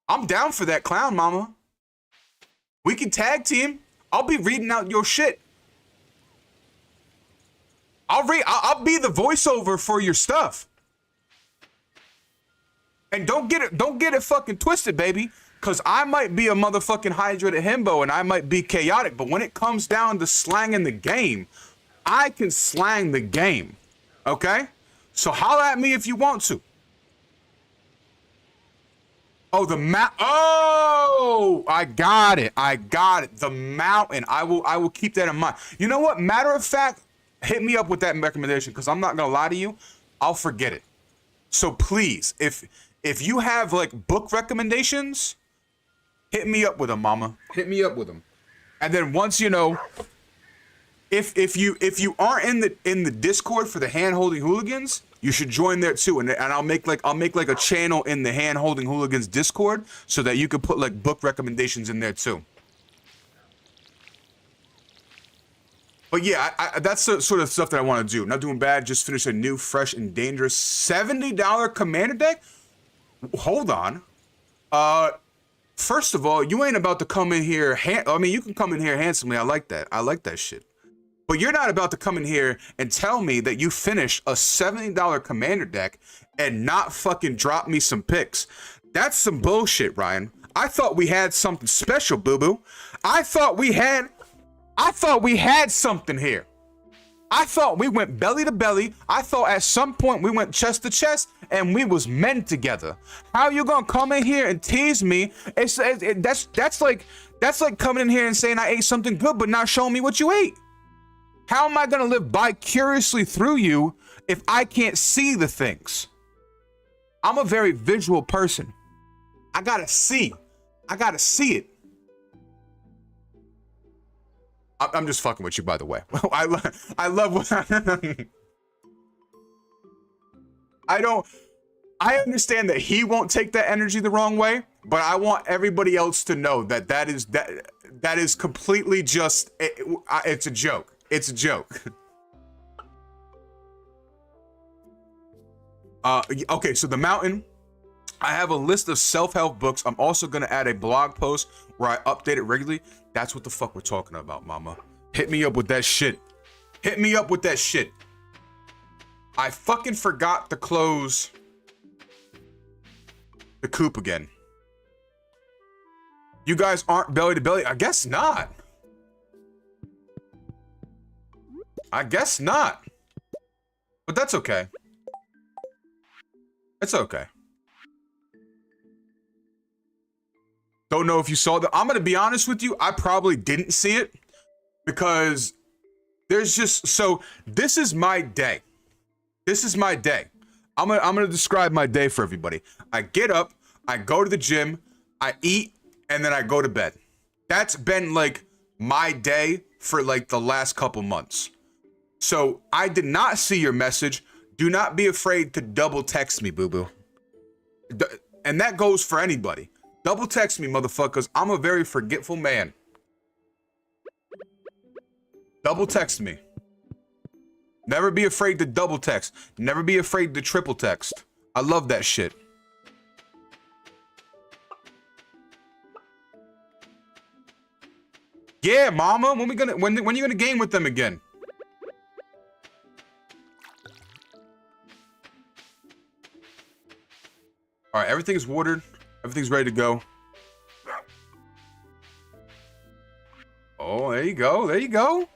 I'm down for that, clown mama. We can tag team. I'll be reading out your shit. I'll be the voiceover for your stuff. And don't get it fucking twisted, baby. Cause I might be a motherfucking hydrated himbo and I might be chaotic, but when it comes down to slanging the game, I can slang the game. Okay? So holler at me if you want to. Oh, oh, I got it. The mountain. I will keep that in mind. You know what? Matter of fact, hit me up with that recommendation because I'm not gonna lie to you, I'll forget it. So please, if you have like book recommendations, hit me up with them, mama. Hit me up with them. And then once, you know, if you aren't in the Discord for the hand holding hooligans, You should join there too, and I'll make like a channel in the Hand Holding Hooligans Discord so that you could put like book recommendations in there too. But yeah, that's the sort of stuff that I want to do. Not doing bad. Just finished a new, fresh, and dangerous $70 commander deck. Hold on. First of all, you ain't about to come in here. I mean, you can come in here handsomely. I like that. I like that shit. But you're not about to come in here and tell me that you finished a $70 commander deck and not fucking drop me some picks. That's some bullshit, Ryan. I thought we had something special, boo-boo. I thought we had something here. I thought we went belly to belly. I thought at some point we went chest to chest and we was men together. How you gonna come in here and tease me? That's like coming in here and saying I ate something good but not showing me what you ate. How am I gonna live vicariously through you if I can't see the things? I'm a very visual person. I gotta see. I gotta see it. I'm just fucking with you, by the way. I love what I understand that he won't take that energy the wrong way, but I want everybody else to know that that is completely just it's a joke. It's a joke. Okay, so the mountain. I have a list of self-help books. I'm also gonna add a blog post where I update it regularly. That's what the fuck we're talking about, mama. Hit me up with that shit. Hit me up with that shit. I fucking forgot to close the coop again. You guys aren't belly to belly? I guess not. I guess not. But that's okay. It's okay. Don't know if you saw that. I'm gonna be honest with you. I probably didn't see it because there's just this is my day. This is my day. I'm gonna describe my day for everybody. I get up, I go to the gym, I eat, and then I go to bed. That's been like my day for like the last couple months. So I did not see your message. Do not be afraid to double text me, boo-boo. And that goes for anybody. Double text me, motherfuckers. I'm a very forgetful man. Double text me. Never be afraid to double text. Never be afraid to triple text. I love that shit. Yeah, mama. When you gonna game with them again? All right, everything is watered. Everything's ready to go. Oh, there you go. There you go.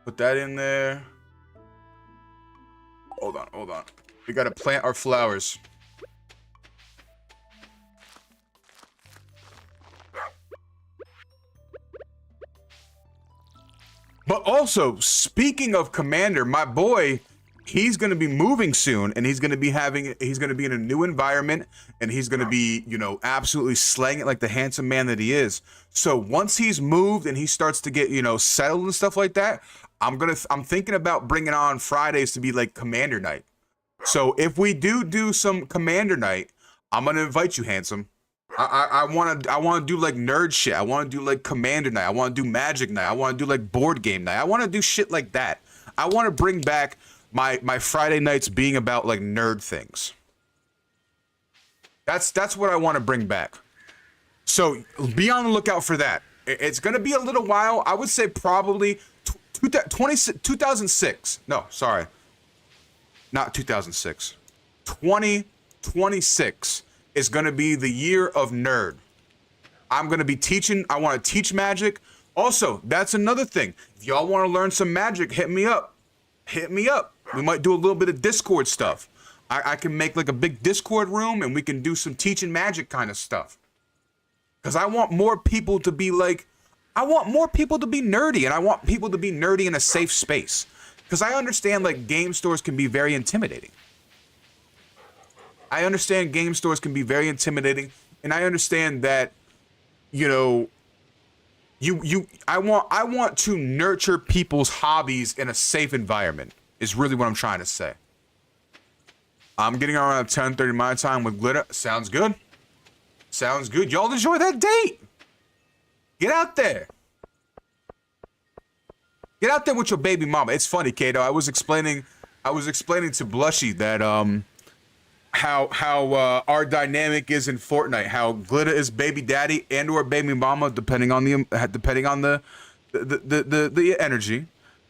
Put that in there. Hold on, hold on. We gotta plant our flowers. But also, speaking of Commander, my boy, he's going to be moving soon, and he's going to be in a new environment, and he's going to be, you know, absolutely slaying it like the handsome man that he is. So once he's moved and he starts to get, you know, settled and stuff like that, I'm thinking about bringing on Fridays to be like Commander Night. So if we do some Commander Night, I'm going to invite you, handsome. I want to do like nerd shit. I want to do like Commander Night. I want to do Magic Night. I want to do like board game night. I want to do shit like that. I want to bring back my Friday nights being about like nerd things. That's what I want to bring back. So be on the lookout for that. It's going to be a little while. I would say probably 2006. No, sorry. Not 2006. 2026 is going to be the year of nerd. I'm going to be teaching. I want to teach Magic. Also, that's another thing. If y'all want to learn some Magic, hit me up. Hit me up. We might do a little bit of Discord stuff. I can make like a big Discord room and we can do some teaching Magic kind of stuff. Because I want more people to be like, I want more people to be nerdy, and I want people to be nerdy in a safe space. Because I understand like game stores can be very intimidating. I understand game stores can be very intimidating, and I understand that, you know, I want to nurture people's hobbies in a safe environment is really what I'm trying to say. I'm getting around 10:30 my time with glitter. Sounds good. Sounds good. Y'all enjoy that date. Get out there. Get out there with your baby mama. It's funny, Kato. I was explaining to Blushy that how our dynamic is in Fortnite. How Glitter is baby daddy and or baby mama, depending on the energy,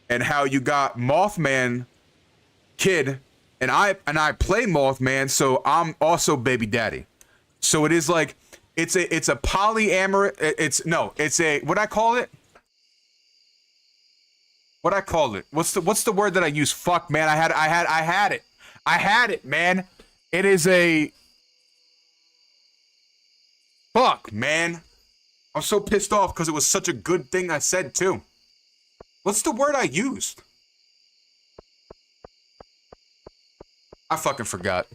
and how you got Mothman kid, and I play Mothman, so I'm also baby daddy. So it is like it's a polyamorous. It's a what I call it. What I call it? What's the word that I use? Fuck, man. I had it, man. It is a fuck, man. I'm so pissed off because it was such a good thing I said too. What's the word I used? I fucking forgot.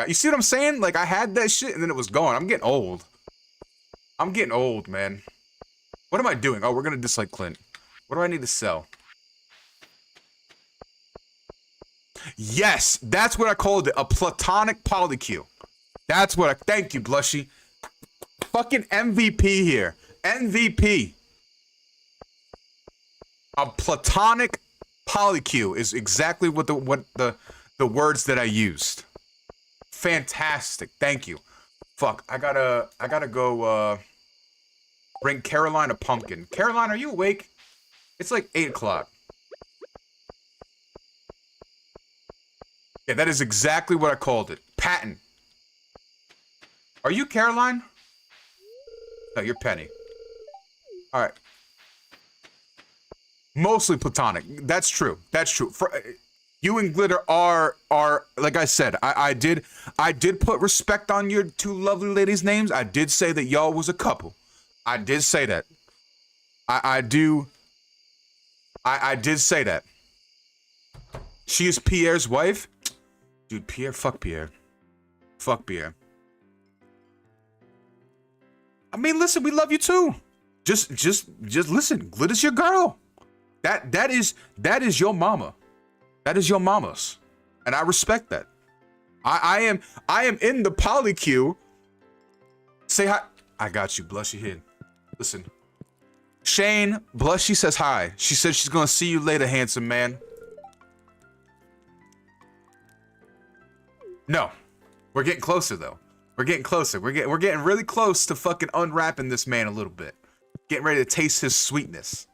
You see what I'm saying? Like I had that shit and then it was gone. I'm getting old. Man. What am I doing? Oh, we're gonna dislike Clint. What do I need to sell? Yes, that's what I called it. A platonic polycule. That's what I... Thank you, Blushy. Fucking MVP here. MVP. A platonic polycule is exactly what the words that I used. Fantastic. Thank you. Fuck, I gotta go bring Caroline a pumpkin. Caroline, are you awake? It's like 8 o'clock. Yeah, that is exactly what I called it. Patent. Are you Caroline? No, you're Penny. All right. Mostly platonic. That's true. You and Glitter are like I said. I did put respect on your two lovely ladies' names. I did say that y'all was a couple. I did say that. I did say that. She is Pierre's wife. Dude, Pierre, fuck Pierre. Fuck Pierre. I mean, listen, we love you too. Just listen. Glitter's your girl. That is your mama. That is your mama's. And I respect that. I am in the polycule. Say hi. I got you, Blushy here. Listen. Shane, Blushy says hi. She said she's gonna see you later, handsome man. No. We're getting closer though. We're getting closer. We're getting really close to fucking unwrapping this man a little bit. Getting ready to taste his sweetness.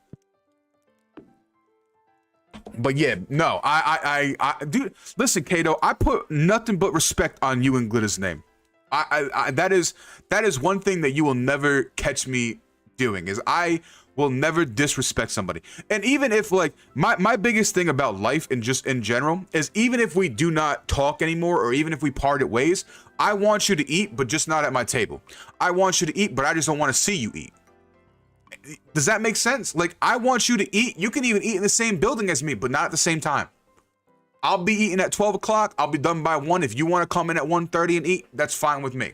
But yeah, no, I dude, listen, Kato, I put nothing but respect on you and Glitter's name. That is one thing that you will never catch me doing, is I will never disrespect somebody. And even if like my biggest thing about life and just in general is, even if we do not talk anymore, or even if we parted ways, I want you to eat, but just not at my table. I want you to eat, but I just don't want to see you eat. Does that make sense? Like, I want you to eat. You can even eat in the same building as me, but not at the same time. I'll be eating at 12 o'clock. I'll be done by 1. If you want to come in at 1:30 and eat, that's fine with me.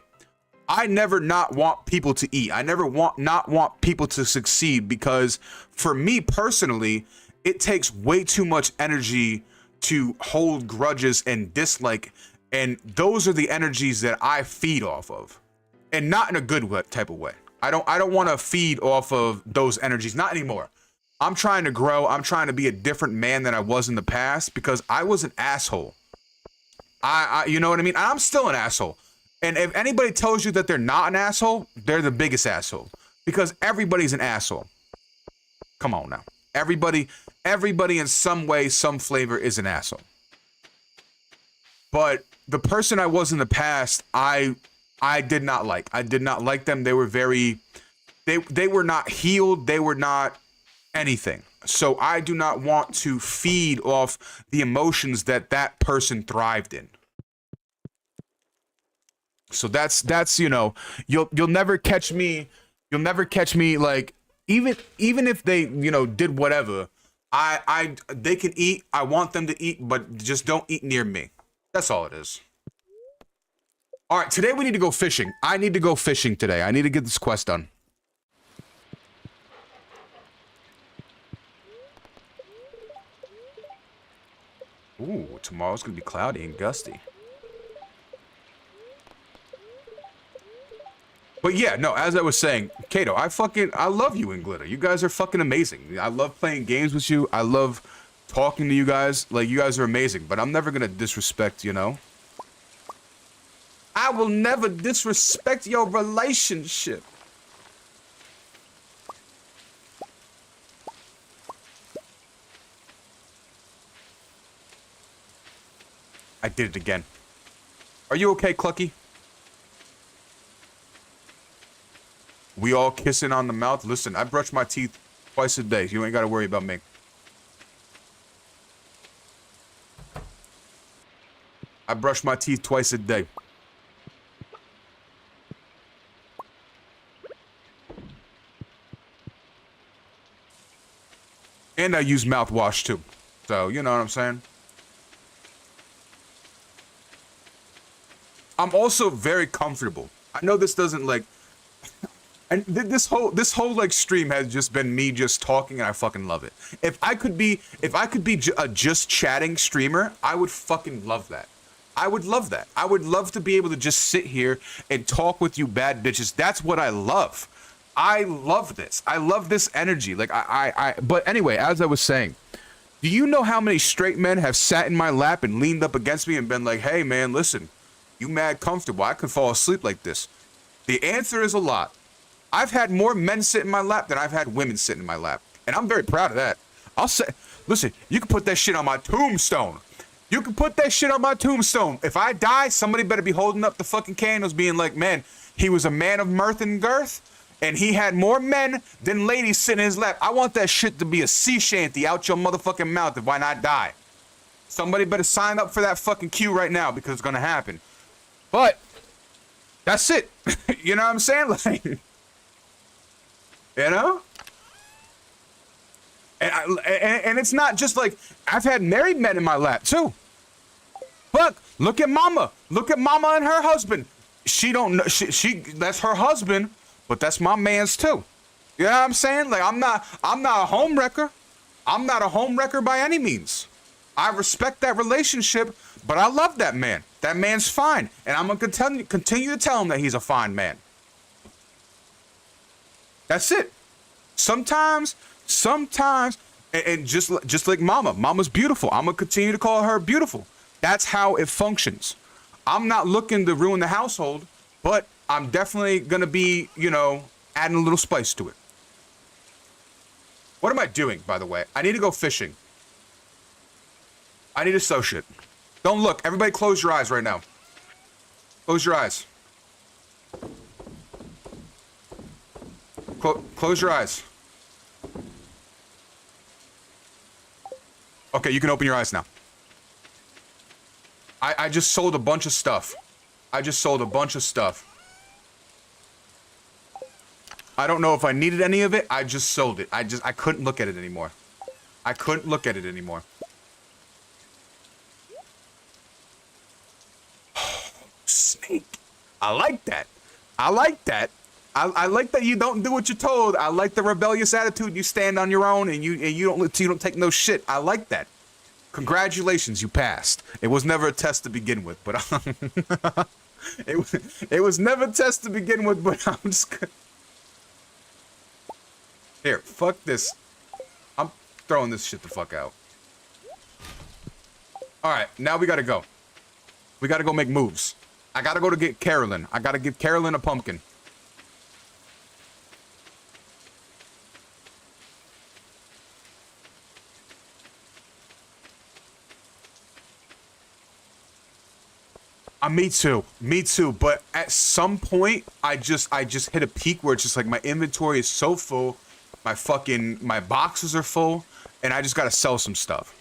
I never not want people to eat. I never not want people to succeed, because for me personally, it takes way too much energy to hold grudges and dislike. And those are the energies that I feed off of, and not in a good type of way. I don't want to feed off of those energies, not anymore. I'm trying to grow. I'm trying to be a different man than I was in the past, because I was an asshole. You know what I mean? I'm still an asshole. And if anybody tells you that they're not an asshole, they're the biggest asshole, because everybody's an asshole. Come on now. Everybody in some way, some flavor is an asshole. But the person I was in the past, I did not like. I did not like them. They were very, they were not healed. They were not anything. So I do not want to feed off the emotions that person thrived in. So that's you know, you'll never catch me. You'll never catch me like, even if they, you know, did whatever, they can eat. I want them to eat, but just don't eat near me. That's all it is. All right, today we need to go fishing. I need to go fishing today. I need to get this quest done. Ooh, tomorrow's gonna be cloudy and gusty. But yeah, no, as I was saying, Kato, I love you and Glitter. You guys are fucking amazing. I love playing games with you. I love talking to you guys. Like, you guys are amazing, but I'm never gonna disrespect, you know? I will never disrespect your relationship. I did it again. Are you okay, Clucky? We all kissing on the mouth. Listen, I brush my teeth twice a day. You ain't gotta worry about me. I brush my teeth twice a day. And I use mouthwash too. So, you know what I'm saying? I'm also very comfortable. I know this doesn't like, and this whole like stream has just been me just talking, and I fucking love it. If I could be a just chatting streamer, I would fucking love that. I would love that. I would love to be able to just sit here and talk with you bad bitches. That's what I love. I love this. I love this energy. Like but anyway, as I was saying, do you know how many straight men have sat in my lap and leaned up against me and been like, "Hey man, listen, you mad comfortable. I could fall asleep like this." The answer is a lot. I've had more men sit in my lap than I've had women sit in my lap. And I'm very proud of that. I'll say, listen, you can put that shit on my tombstone. You can put that shit on my tombstone. If I die, somebody better be holding up the fucking candles being like, man, he was a man of mirth and girth, and he had more men than ladies sitting in his lap. I want that shit to be a sea shanty out your motherfucking mouth if I not die. Somebody better sign up for that fucking queue right now because it's gonna happen. But that's it. You know what I'm saying? Like, you know? And it's not just like, I've had married men in my lap too. Look at mama. Look at mama and her husband. She don't know, she that's her husband, but that's my man's too. You know what I'm saying? Like, I'm not a home wrecker. I'm not a home wrecker by any means. I respect that relationship, but I love that man. That man's fine, and I'm gonna continue to tell him that he's a fine man. That's it. Sometimes, and just like mama's beautiful. I'm gonna continue to call her beautiful. That's how it functions. I'm not looking to ruin the household, but I'm definitely gonna be, you know, adding a little spice to it. What am I doing, by the way? I need to go fishing. I need to sew shit. Don't look. Everybody close your eyes right now. Close your eyes. Close your eyes. Okay, you can open your eyes now. I just sold a bunch of stuff. I just sold a bunch of stuff. I don't know if I needed any of it. I just sold it. I couldn't look at it anymore. I couldn't look at it anymore. Snake. I like that. I like that. I like that you don't do what you're told. I like the rebellious attitude. You stand on your own and you don't take no shit. I like that. Congratulations, you passed. It was never a test to begin with, but it was never a test to begin with. But I'm just gonna... Here, fuck this. I'm throwing this shit the fuck out. All right, now we gotta go. We gotta go make moves. I gotta go to get Carolyn. I gotta give Carolyn a pumpkin. Me too. But at some point, I just hit a peak where it's just like my inventory is so full, my boxes are full, and I just gotta sell some stuff.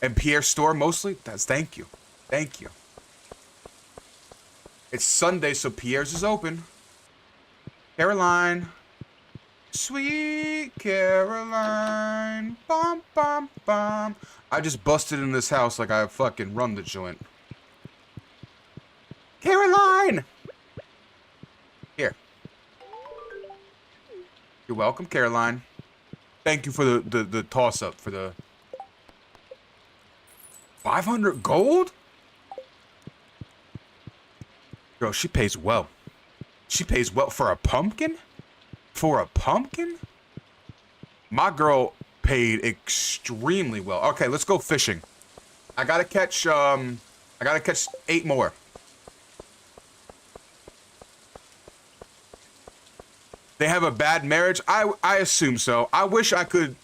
And Pierre's store mostly. Thank you. It's Sunday, so Pierre's is open. Caroline. Sweet Caroline. Bum, bum, bum. I just busted in this house like I fucking run the joint. Caroline! Here. You're welcome, Caroline. Thank you for the toss-up, for the 500 gold? Girl, she pays well. She pays well for a pumpkin? For a pumpkin? My girl paid extremely well. Okay, let's go fishing. I gotta catch 8 more. They have a bad marriage? I assume so. I wish I could.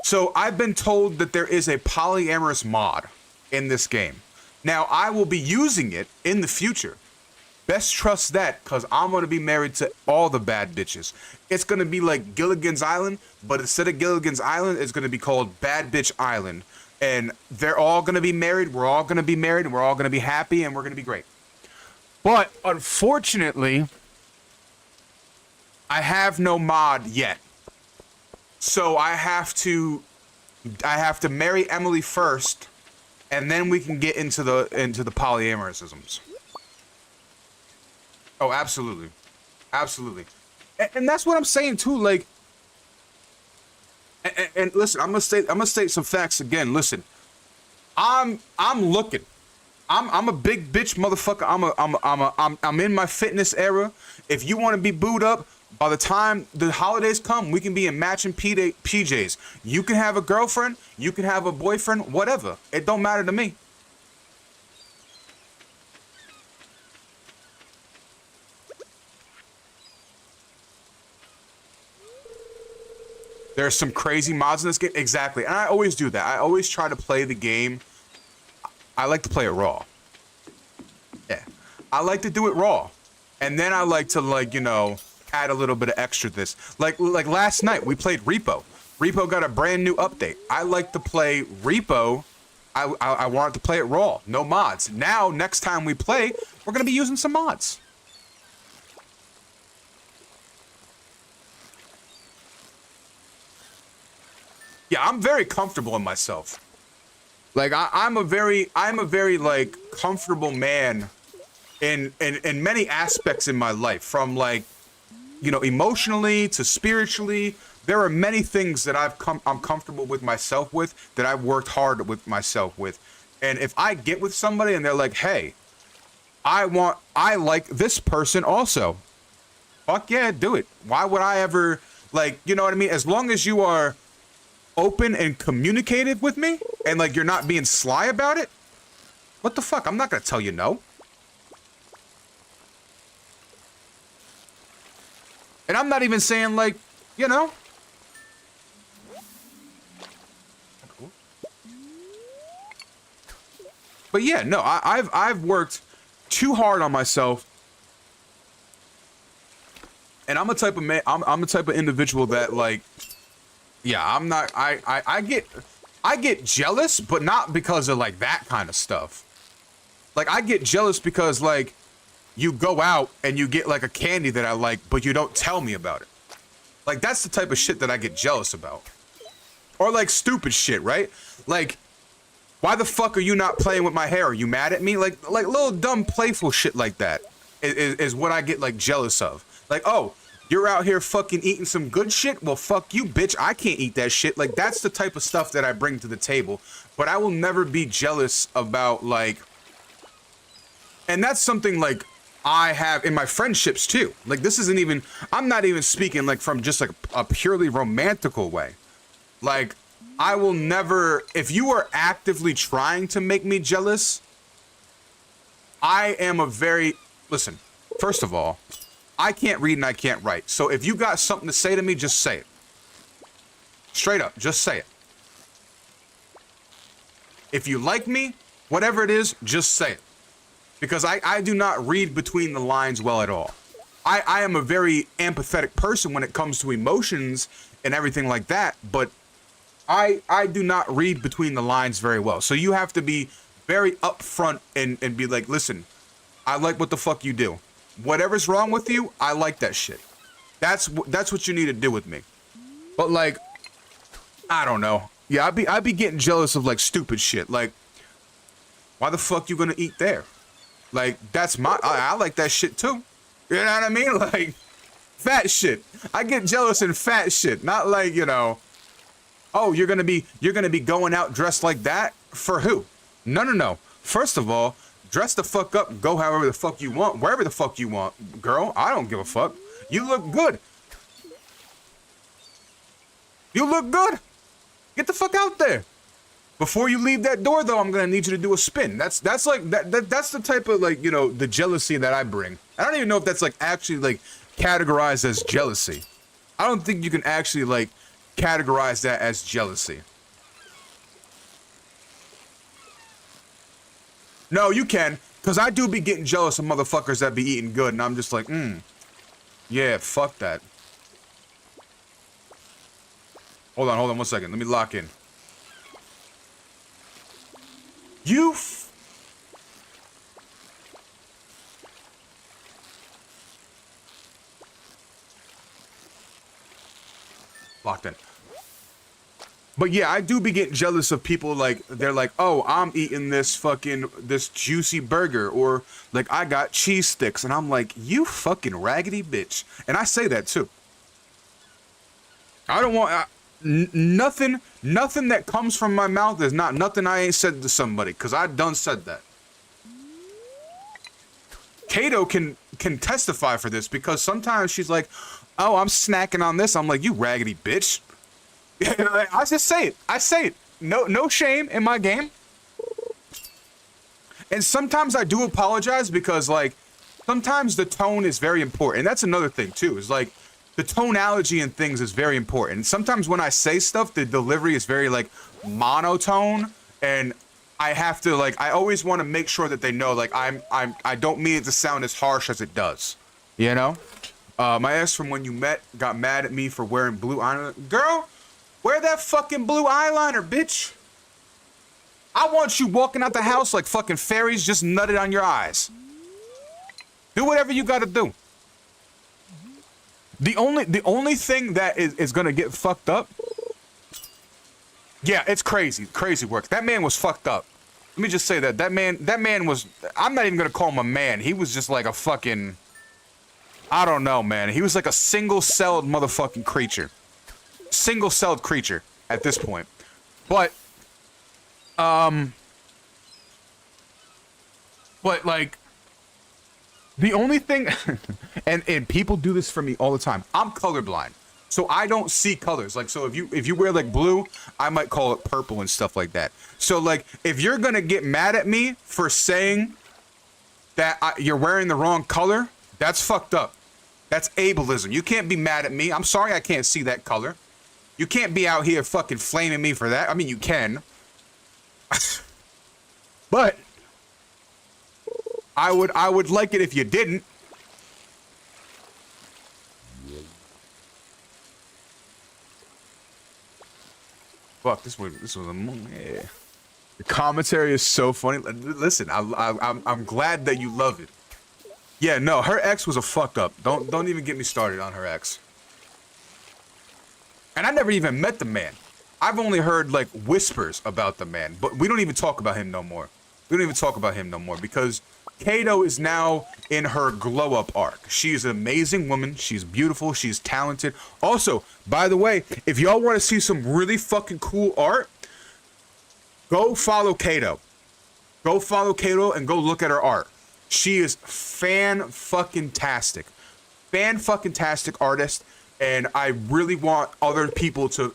So I've been told that there is a polyamorous mod in this game. Now I will be using it in the future. Best trust that, because I'm going to be married to all the bad bitches. It's going to be like Gilligan's Island, but instead of Gilligan's Island, it's going to be called Bad Bitch Island. And they're all going to be married, we're all going to be married, and we're all going to be happy, and we're going to be great. But, unfortunately, I have no mod yet. So I have to marry Emily first, and then we can get into the polyamorousisms. Oh, absolutely. Absolutely. And that's what I'm saying too, like, and listen, I'm gonna state some facts again. Listen, I'm looking. I'm a big bitch motherfucker. I'm in my fitness era. If you want to be booed up, by the time the holidays come, we can be in matching PJs. You can have a girlfriend, you can have a boyfriend, whatever. It don't matter to me. There's some crazy mods in this game. Exactly. And I always do that. I always try to play the game. I like to play it raw. Yeah. I like to do it raw. And then I like to, like, you know, add a little bit of extra this. Like last night, we played Repo. Repo got a brand new update. I like to play Repo. I wanted to play it raw. No mods. Now, next time we play, we're going to be using some mods. Yeah, I'm very comfortable in myself. Like I'm a very like comfortable man in many aspects in my life, from like, you know, emotionally to spiritually. There are many things that I'm comfortable with myself with, that I've worked hard with myself with. And if I get with somebody and they're like, "Hey, I like this person also." Fuck yeah, do it. Why would I ever, like, you know what I mean? As long as you are open and communicative with me, and like you're not being sly about it, what the fuck? I'm not gonna tell you no. And I'm not even saying, like, you know. But yeah, no, I've worked too hard on myself. And I'm a type of man, I'm a type of individual that, like, yeah, I'm not, I get jealous, but not because of like that kind of stuff. Like, I get jealous because, like, you go out and you get like a candy that I like, but you don't tell me about it. Like, that's the type of shit that I get jealous about. Or like stupid shit, right? Like, why the fuck are you not playing with my hair? Are you mad at me? Like little dumb playful shit like that is what I get like jealous of. Like, oh, you're out here fucking eating some good shit? Well, fuck you, bitch. I can't eat that shit. Like, that's the type of stuff that I bring to the table. But I will never be jealous about, like... And that's something, like, I have in my friendships, too. Like, this isn't even... I'm not even speaking, like, from just, like, a purely romantical way. Like, I will never... If you are actively trying to make me jealous, I am a very... Listen, first of all, I can't read and I can't write. So if you got something to say to me, just say it. Straight up, just say it. If you like me, whatever it is, just say it. Because I do not read between the lines well at all. I am a very empathetic person when it comes to emotions and everything like that, but I do not read between the lines very well. So you have to be very upfront and be like, listen, I like what the fuck you do. Whatever's wrong with you, I like that shit. That's what you need to do with me. But like, I don't know. Yeah, I'd be getting jealous of like stupid shit. Like, why the fuck you gonna eat there? Like, that's I like that shit too. You know what I mean? Like, fat shit. I get jealous in fat shit. Not like, you know, oh, you're gonna be going out dressed like that? For who? No, no, no. First of all, dress the fuck up, go however the fuck you want, wherever the fuck you want, girl. I don't give a fuck. You look good. You look good. Get the fuck out there. Before you leave that door, though, I'm gonna need you to do a spin. That's like that's the type of, like, you know, the jealousy that I bring. I don't even know if that's like actually like categorized as jealousy. I don't think you can actually like categorize that as jealousy. No, you can, cause I do be getting jealous of motherfuckers that be eating good, and I'm just like, yeah, fuck that. Hold on 1 second. Let me lock in. You locked in. But yeah, I do be getting jealous of people, like, they're like, oh, I'm eating this juicy burger, or like, I got cheese sticks, and I'm like, you fucking raggedy bitch. And I say that too. I don't want nothing that comes from my mouth is not nothing I ain't said to somebody, because I done said that. Kato can testify for this, because sometimes she's like, oh, I'm snacking on this. I'm like, you raggedy bitch. I just say it. I say it. No shame in my game. And sometimes I do apologize, because, like, sometimes the tone is very important. And that's another thing too, is like, the tonality in things is very important. Sometimes when I say stuff, the delivery is very like monotone, and I have to, like, I always want to make sure that they know, like, I don't mean it to sound as harsh as it does. You know? My ex from when you met got mad at me for wearing blue eyeliner. Girl, wear that fucking blue eyeliner, bitch. I want you walking out the house like fucking fairies just nutted on your eyes. Do whatever you gotta do. The only thing that is gonna get fucked up. Yeah, it's crazy work. That man was fucked up. Let me just say that that man was. I'm not even gonna call him a man. He was just like a fucking. I don't know, man. He was like a single-celled motherfucking creature. Single-celled creature at this point. But like, the only thing, and people do this for me all the time. I'm colorblind, so I don't see colors. Like, so if you wear like blue, I might call it purple and stuff like that. So like, if you're gonna get mad at me for saying that you're wearing the wrong color, that's fucked up. That's ableism. You can't be mad at me. I'm sorry I can't see that color. You can't be out here fucking flaming me for that. I mean, you can. But I would like it if you didn't. Fuck, this was a yeah. The commentary is so funny. Listen, I'm glad that you love it. Yeah, no, her ex was a fuck up. Don't even get me started on her ex. And I never even met the man. I've only heard like whispers about the man, but we don't even talk about him no more. We don't even talk about him no more, because Kato is now in her glow up arc. She's an amazing woman. She's beautiful. She's talented. Also, by the way, if y'all want to see some really fucking cool art, go follow Kato. Go follow Kato and go look at her art. She is fan-fucking-tastic. Fan-fucking-tastic artist, and I really want other people to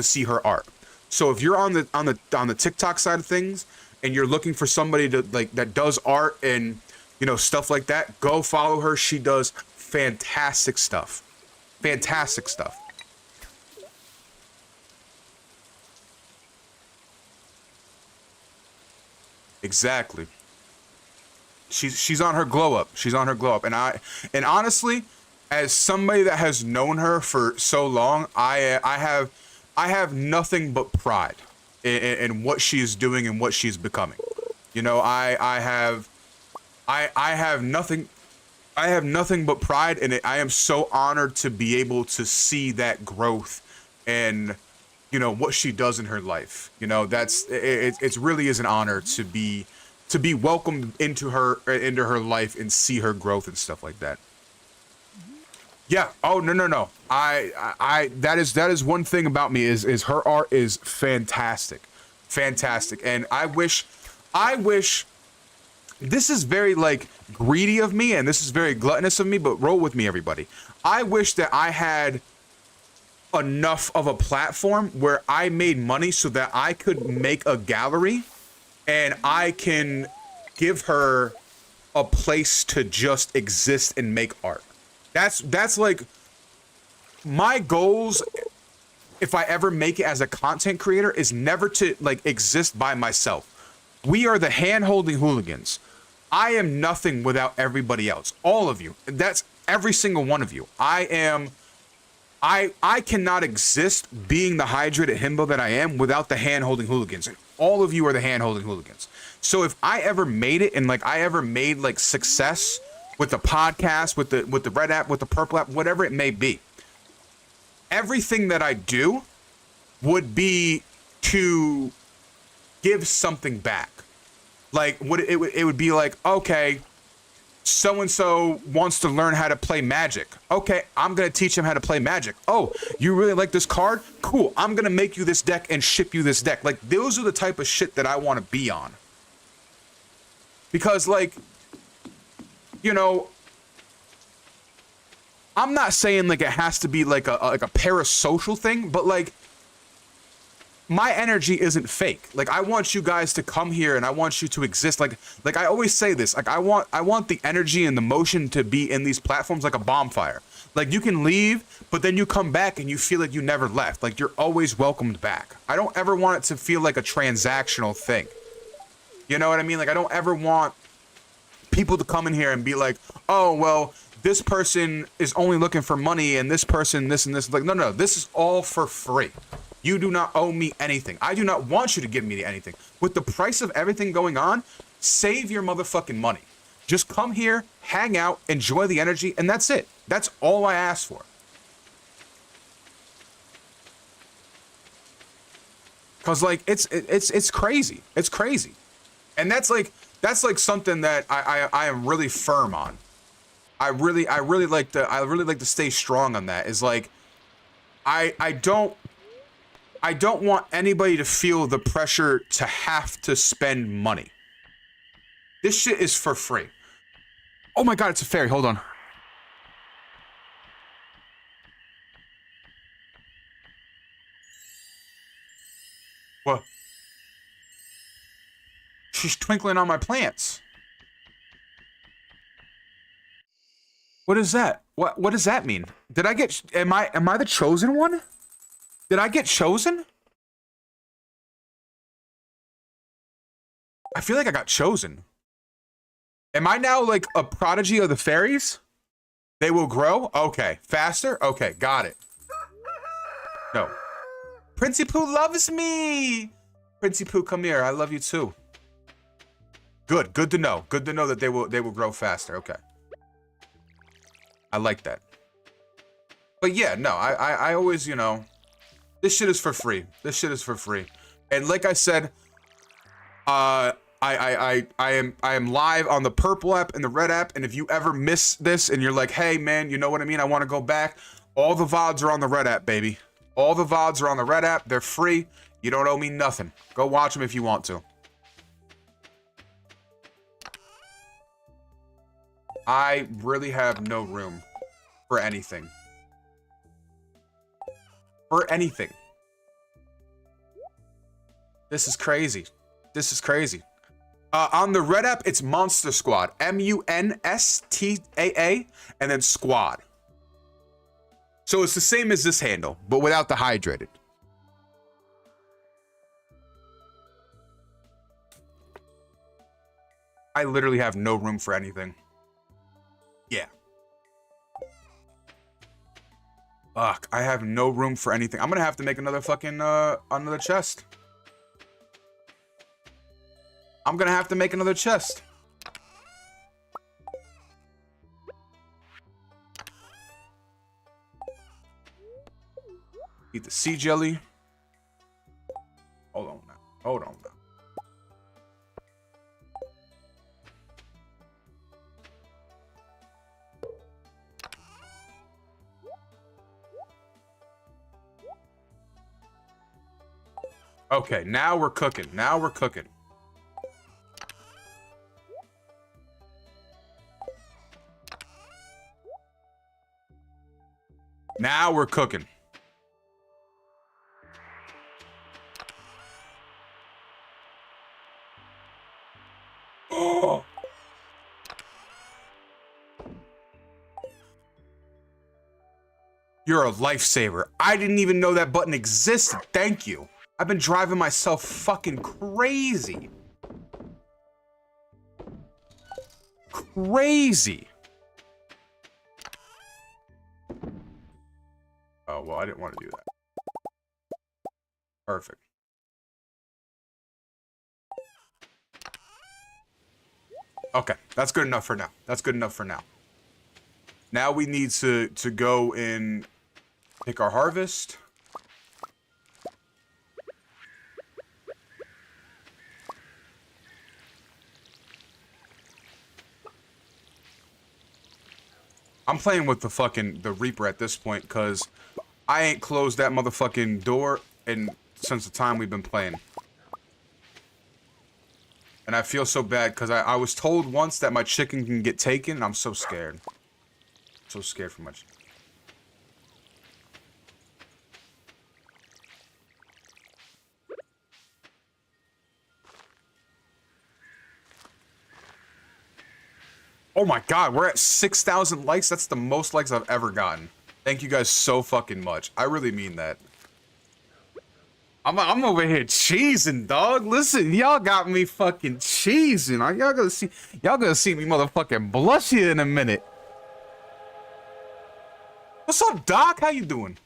see her art. So if you're on the TikTok side of things and you're looking for somebody to like that does art and, you know, stuff like that, go follow her. She does fantastic stuff. Fantastic stuff. Exactly. She's on her glow up. She's on her glow up. And honestly, as somebody that has known her for so long, I have nothing but pride in what she is doing and what she's becoming. You know, I have nothing but pride in it. I am so honored to be able to see that growth and, you know, what she does in her life. You know, it really is an honor to be welcomed into her life and see her growth and stuff like that. Yeah. Oh, no. That is one thing about me is her art is fantastic. Fantastic. And I wish I wish, this is very like greedy of me and this is very gluttonous of me, but roll with me, everybody. I wish that I had enough of a platform where I made money so that I could make a gallery and I can give her a place to just exist and make art. That's like my goals. If I ever make it as a content creator, is never to like exist by myself. We are the hand-holding hooligans. I am nothing without everybody else. All of you. That's every single one of you. I cannot exist being the hydrated himbo that I am without the hand-holding hooligans. And all of you are the hand-holding hooligans. So if I ever made it and like I ever made like success with the podcast, with the red app, with the purple app, whatever it may be, everything that I do would be to give something back. Like it would be like, okay, so-and-so wants to learn how to play Magic. Okay, I'm going to teach him how to play Magic. Oh, you really like this card? Cool, I'm going to make you this deck and ship you this deck. Like, those are the type of shit that I want to be on. Because, like, you know, I'm not saying, like, it has to be, like, a parasocial thing, but, like, my energy isn't fake. Like, I want you guys to come here and I want you to exist. Like I always say this, like I want the energy and the motion to be in these platforms like a bonfire. Like, you can leave, but then you come back and you feel like you never left. Like, you're always welcomed back. I don't ever want it to feel like a transactional thing. You know what I mean? Like, I don't ever want people to come in here and be like, oh, well, this person is only looking for money and this person, this and this. Like, no, this is all for free. You do not owe me anything. I do not want you to give me anything. With the price of everything going on, save your motherfucking money. Just come here, hang out, enjoy the energy, and that's it. That's all I ask for. Cause like it's crazy. It's crazy. And that's like something that I am really firm on. I really like to stay strong on that. Is like I don't want anybody to feel the pressure to have to spend money. This shit is for free. Oh my god, it's a fairy. Hold on. What? She's twinkling on my plants. What is that? What does that mean? Did I get am I the chosen one? Did I get chosen? I feel like I got chosen. Am I now like a prodigy of the fairies? They will grow? Okay. Faster? Okay, got it. No. Princey Pooh loves me! Princey Pooh, come here. I love you too. Good to know. Good to know that they will grow faster. Okay. I like that. But yeah, no, I always, you know, this shit is for free. This shit is for free. And like I said, I am live on the purple app and the red app, and if you ever miss this and you're like, hey man, you know what I mean, I want to go back, all the VODs are on the red app, baby. All the VODs are on the red app. They're free. You don't owe me nothing. Go watch them if you want to. I really have no room for anything. For anything. This is crazy. This is crazy. On the red app, it's MunstaaSQUAD. M-U-N-S-T-A-A, and then squad. So it's the same as this handle, but without the hydrated. I literally have no room for anything. Yeah. Fuck, I have no room for anything. I'm gonna have to make another fucking, another chest. I'm gonna have to make another chest. Eat the sea jelly. Hold on now. Hold on now. Okay, now we're cooking. Now we're cooking. Now we're cooking. Oh. You're a lifesaver. I didn't even know that button existed. Thank you. I've been driving myself fucking crazy. Crazy. Oh, well, I didn't want to do that. Perfect. Okay, that's good enough for now. That's good enough for now. Now we need to go and pick our harvest. I'm playing with the Reaper at this point because I ain't closed that motherfucking door since the time we've been playing. And I feel so bad because I was told once that my chicken can get taken, and I'm so scared. So scared for my chicken. Oh my god, we're at 6,000 likes. That's the most likes I've ever gotten. Thank you guys so fucking much. I really mean that. I'm over here cheesing, dog. Listen, y'all got me fucking cheesing. Y'all gonna see me motherfucking blush here in a minute. What's up, Doc? How you doing?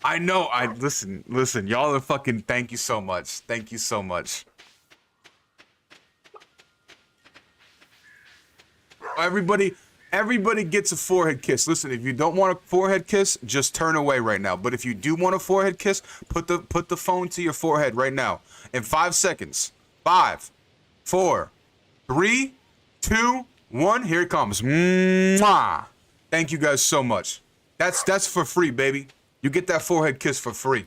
I know. Listen. Y'all are fucking. Thank you so much. Thank you so much. Everybody gets a forehead kiss. Listen, if you don't want a forehead kiss, just turn away right now. But if you do want a forehead kiss, put the phone to your forehead right now. In 5 seconds. 5, 4, 3, 2, 1. Here it comes. Mwah. Thank you guys so much. That's for free, baby. You get that forehead kiss for free.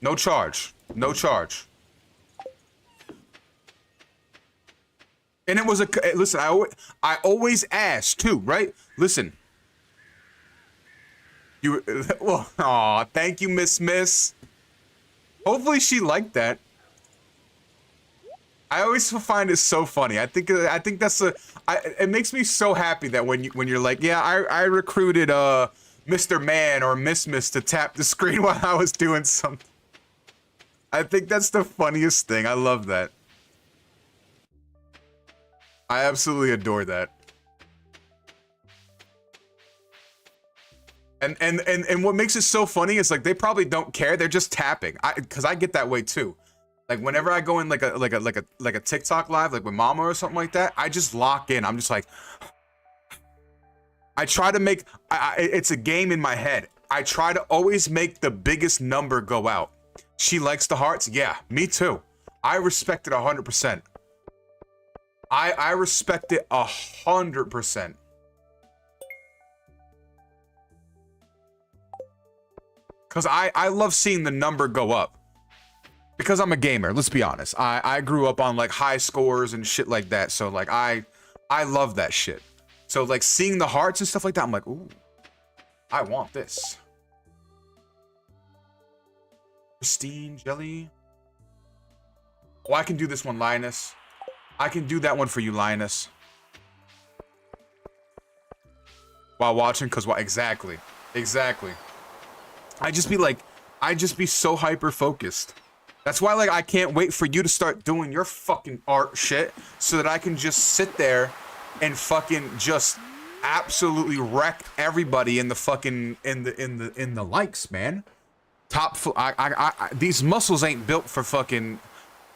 No charge. No charge. And it was listen, I always ask too, right? Listen. Well, aw, thank you, Miss. Hopefully she liked that. I always find it so funny. I think that's it makes me so happy that when you're like, yeah, I recruited Mr. Man or Miss to tap the screen while I was doing something. I think that's the funniest thing. I love that. I absolutely adore that. And what makes it so funny is like they probably don't care. They're just tapping. Cause I get that way too. Like whenever I go in like a TikTok live, like with Mama or something like that, I just lock in. I'm just like, I try to make. It's a game in my head. I try to always make the biggest number go out. She likes the hearts. Yeah, me too. I respect it 100%. I respect it 100%. Cause I love seeing the number go up. Because I'm a gamer, let's be honest. I grew up on like high scores and shit like that. So like I love that shit. So like seeing the hearts and stuff like that, I'm like, ooh, I want this. Pristine jelly. Oh, I can do this one, Linus. I can do that one for you, Linus. While watching, cause what? Exactly. I just be so hyper focused. That's why, like, I can't wait for you to start doing your fucking art shit, so that I can just sit there and fucking just absolutely wreck everybody in the fucking in the likes, man. These muscles ain't built for fucking.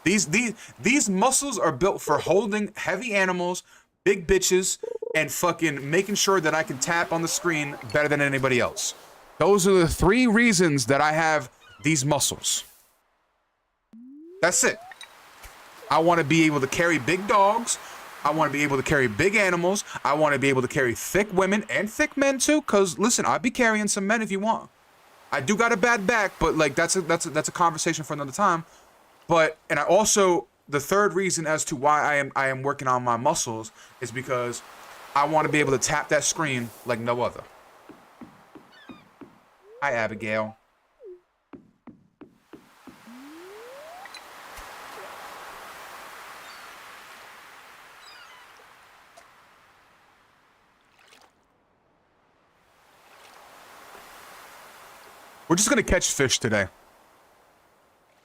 These muscles are built for holding heavy animals, big bitches, and fucking making sure that I can tap on the screen better than anybody else. Those are the 3 reasons that I have these muscles. That's it. I want to be able to carry big dogs. I want to be able to carry big animals. I want to be able to carry thick women and thick men too. Cause listen, I'd be carrying some men if you want. I do got a bad back, but like that's a conversation for another time. And I also, the 3rd reason as to why I am working on my muscles is because I want to be able to tap that screen like no other. Hi, Abigail. We're just gonna catch fish today.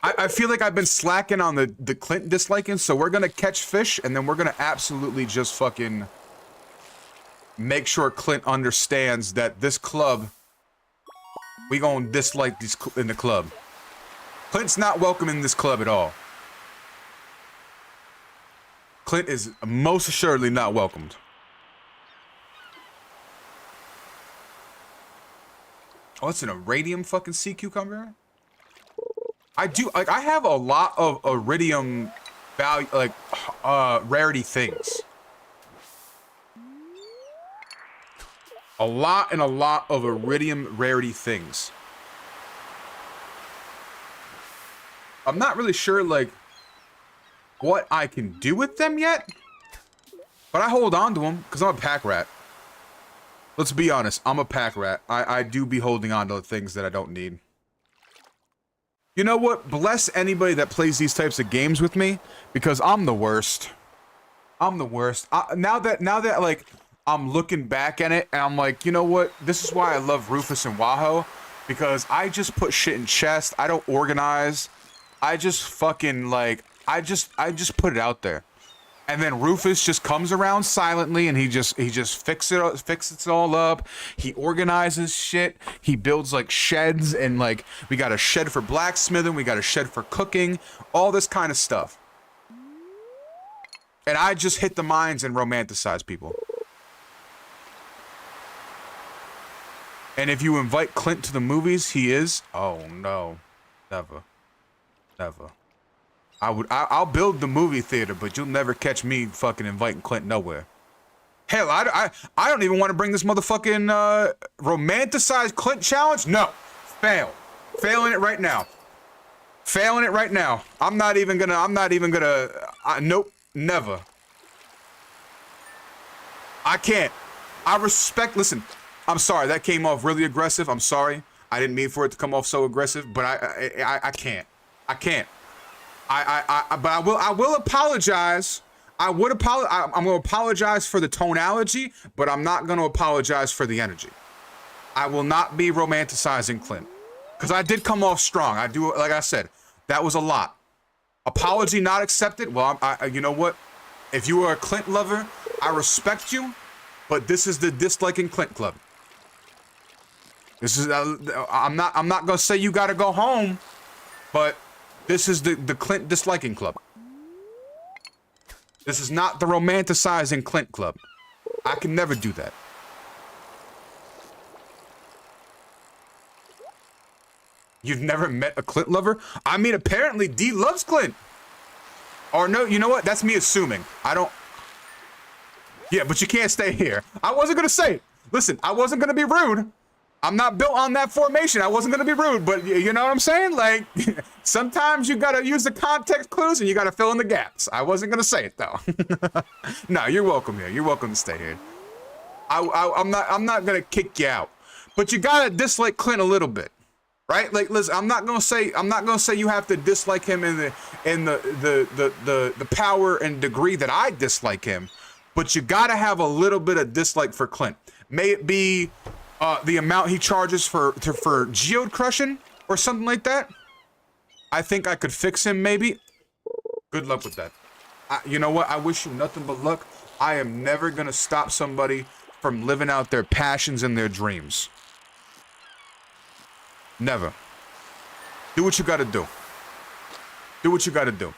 I feel like I've been slacking on the Clint disliking, so we're gonna catch fish, and then we're gonna absolutely just fucking make sure Clint understands that this club, we gonna dislike these in the club. Clint's not welcome in this club at all. Clint is most assuredly not welcomed. Oh, it's an iridium fucking sea cucumber? I do, like, I have a lot of iridium value, like, rarity things. A lot of iridium rarity things. I'm not really sure, like, what I can do with them yet. But I hold on to them, because I'm a pack rat. Let's be honest, I'm a pack rat. I do be holding on to things that I don't need. You know what? Bless anybody that plays these types of games with me, because I'm the worst. I'm the worst. Now that like I'm looking back at it, and I'm like, you know what? This is why I love Rufus and Waho, because I just put shit in chest. I don't organize. I just fucking like I just put it out there. And then Rufus just comes around silently, and he just fixes it all up. He organizes shit. He builds like sheds, and like we got a shed for blacksmithing, we got a shed for cooking, all this kind of stuff. And I just hit the mines and romanticize people. And if you invite Clint to the movies, he is. Oh no, never, never. I'll build the movie theater, but you'll never catch me fucking inviting Clint nowhere. Hell, I don't even want to bring this motherfucking romanticized Clint challenge. No, failing it right now. Failing it right now. I'm not even gonna. Nope, never. I can't. I respect. Listen, I'm sorry that came off really aggressive. I'm sorry. I didn't mean for it to come off so aggressive, but I can't. I can't. But I will apologize. I'm going to apologize for the tonality, but I'm not going to apologize for the energy. I will not be romanticizing Clint, because I did come off strong. I do, like I said, that was a lot. Apology not accepted. Well, you know what? If you are a Clint lover, I respect you, but this is the disliking Clint club. This is I'm not going to say you got to go home, but this is the Clint disliking club. This is not the romanticizing Clint club. I can never do that. You've never met a Clint lover? I mean, apparently D loves Clint. Or no, you know what? That's me assuming. I don't. Yeah, but you can't stay here. I wasn't gonna say it. Listen, I wasn't gonna be rude. I'm not built on that formation. I wasn't gonna be rude, but you know what I'm saying? Like, sometimes you gotta use the context clues and you gotta fill in the gaps. I wasn't gonna say it though. No, you're welcome here. You're welcome to stay here. I'm not gonna kick you out, but you gotta dislike Clint a little bit, right? Like, listen, I'm not gonna say you have to dislike him in the power and degree that I dislike him, but you gotta have a little bit of dislike for Clint. May it be the amount he charges for geode crushing or something like that. I think I could fix him, maybe. Good luck with that. You know what? I wish you nothing but luck. I am never gonna stop somebody from living out their passions and their dreams. Never. Do what you gotta do. Do what you gotta do.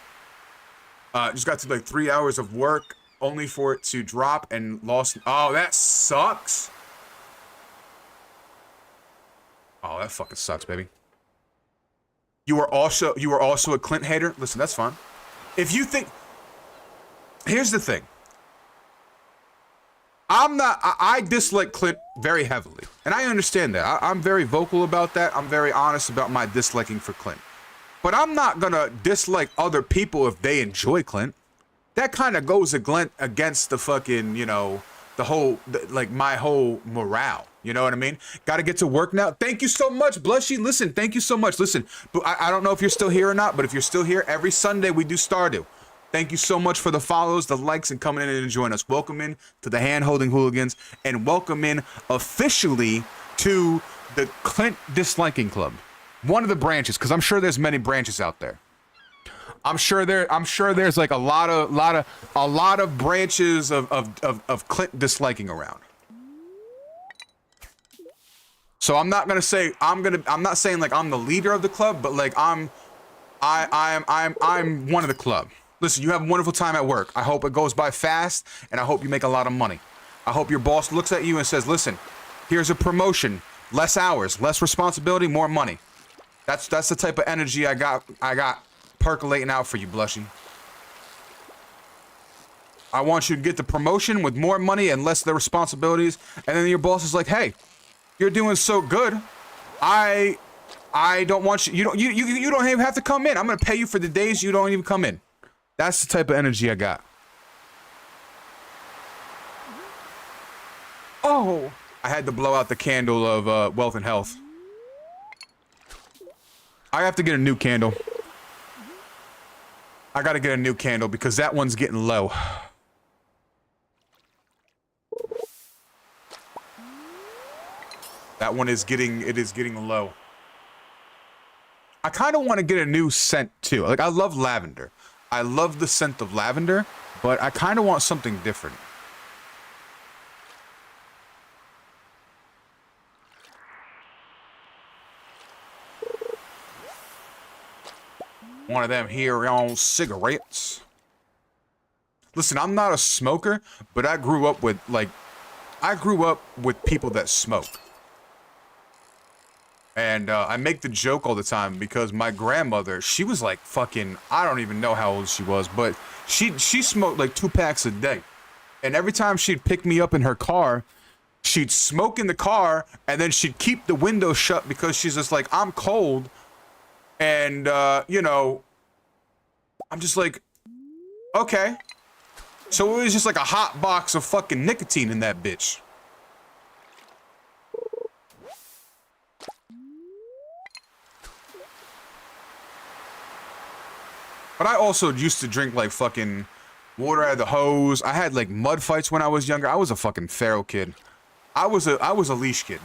Just got to like 3 hours of work only for it to drop and lost. Oh, that sucks. Oh, that fucking sucks, baby. You are also a Clint hater? Listen, that's fine. If you think... Here's the thing. I dislike Clint very heavily. And I understand that. I'm very vocal about that. I'm very honest about my disliking for Clint. But I'm not gonna dislike other people if they enjoy Clint. That kind of goes against the fucking, you know, like my whole morale. You know what I mean? Got to get to work now. Thank you so much, Blushy. Listen, thank you so much. Listen, but I don't know if you're still here or not, but if you're still here, every Sunday we do Stardew. Thank you so much for the follows, the likes, and coming in and joining us. Welcome in to the Hand-Holding Hooligans, and welcome in officially to the Clint Disliking Club. One of the branches, because I'm sure there's many branches out there. I'm sure there's like a lot of branches of Clint disliking around. So I'm not gonna say I'm not saying like I'm the leader of the club, but like I'm one of the club. Listen, you have a wonderful time at work. I hope it goes by fast, and I hope you make a lot of money. I hope your boss looks at you and says, "Listen, here's a promotion, less hours, less responsibility, more money." That's the type of energy I got percolating out for you, Blushy. I want you to get the promotion with more money and less of the responsibilities, and then your boss is like, "Hey, you're doing so good. I don't want you. You don't even have to come in. I'm gonna pay you for the days you don't even come in." That's the type of energy I got. Oh, I had to blow out the candle of wealth and health. I have to get a new candle. I gotta get a new candle because that one's getting low. That one is getting low. I kind of want to get a new scent too. Like, I love lavender. I love the scent of lavender, but I kind of want something different. One of them here on cigarettes. Listen, I'm not a smoker, but I grew up with people that smoke. And I make the joke all the time because my grandmother, she was like fucking, I don't even know how old she was, but she smoked like 2 packs a day. And every time she'd pick me up in her car, she'd smoke in the car and then she'd keep the window shut because she's just like, I'm cold. And, you know, I'm just like, okay. So it was just like a hot box of fucking nicotine in that bitch. But I also used to drink like fucking water out of the hose. I had like mud fights when I was younger. I was a fucking feral kid. I was a leash kid.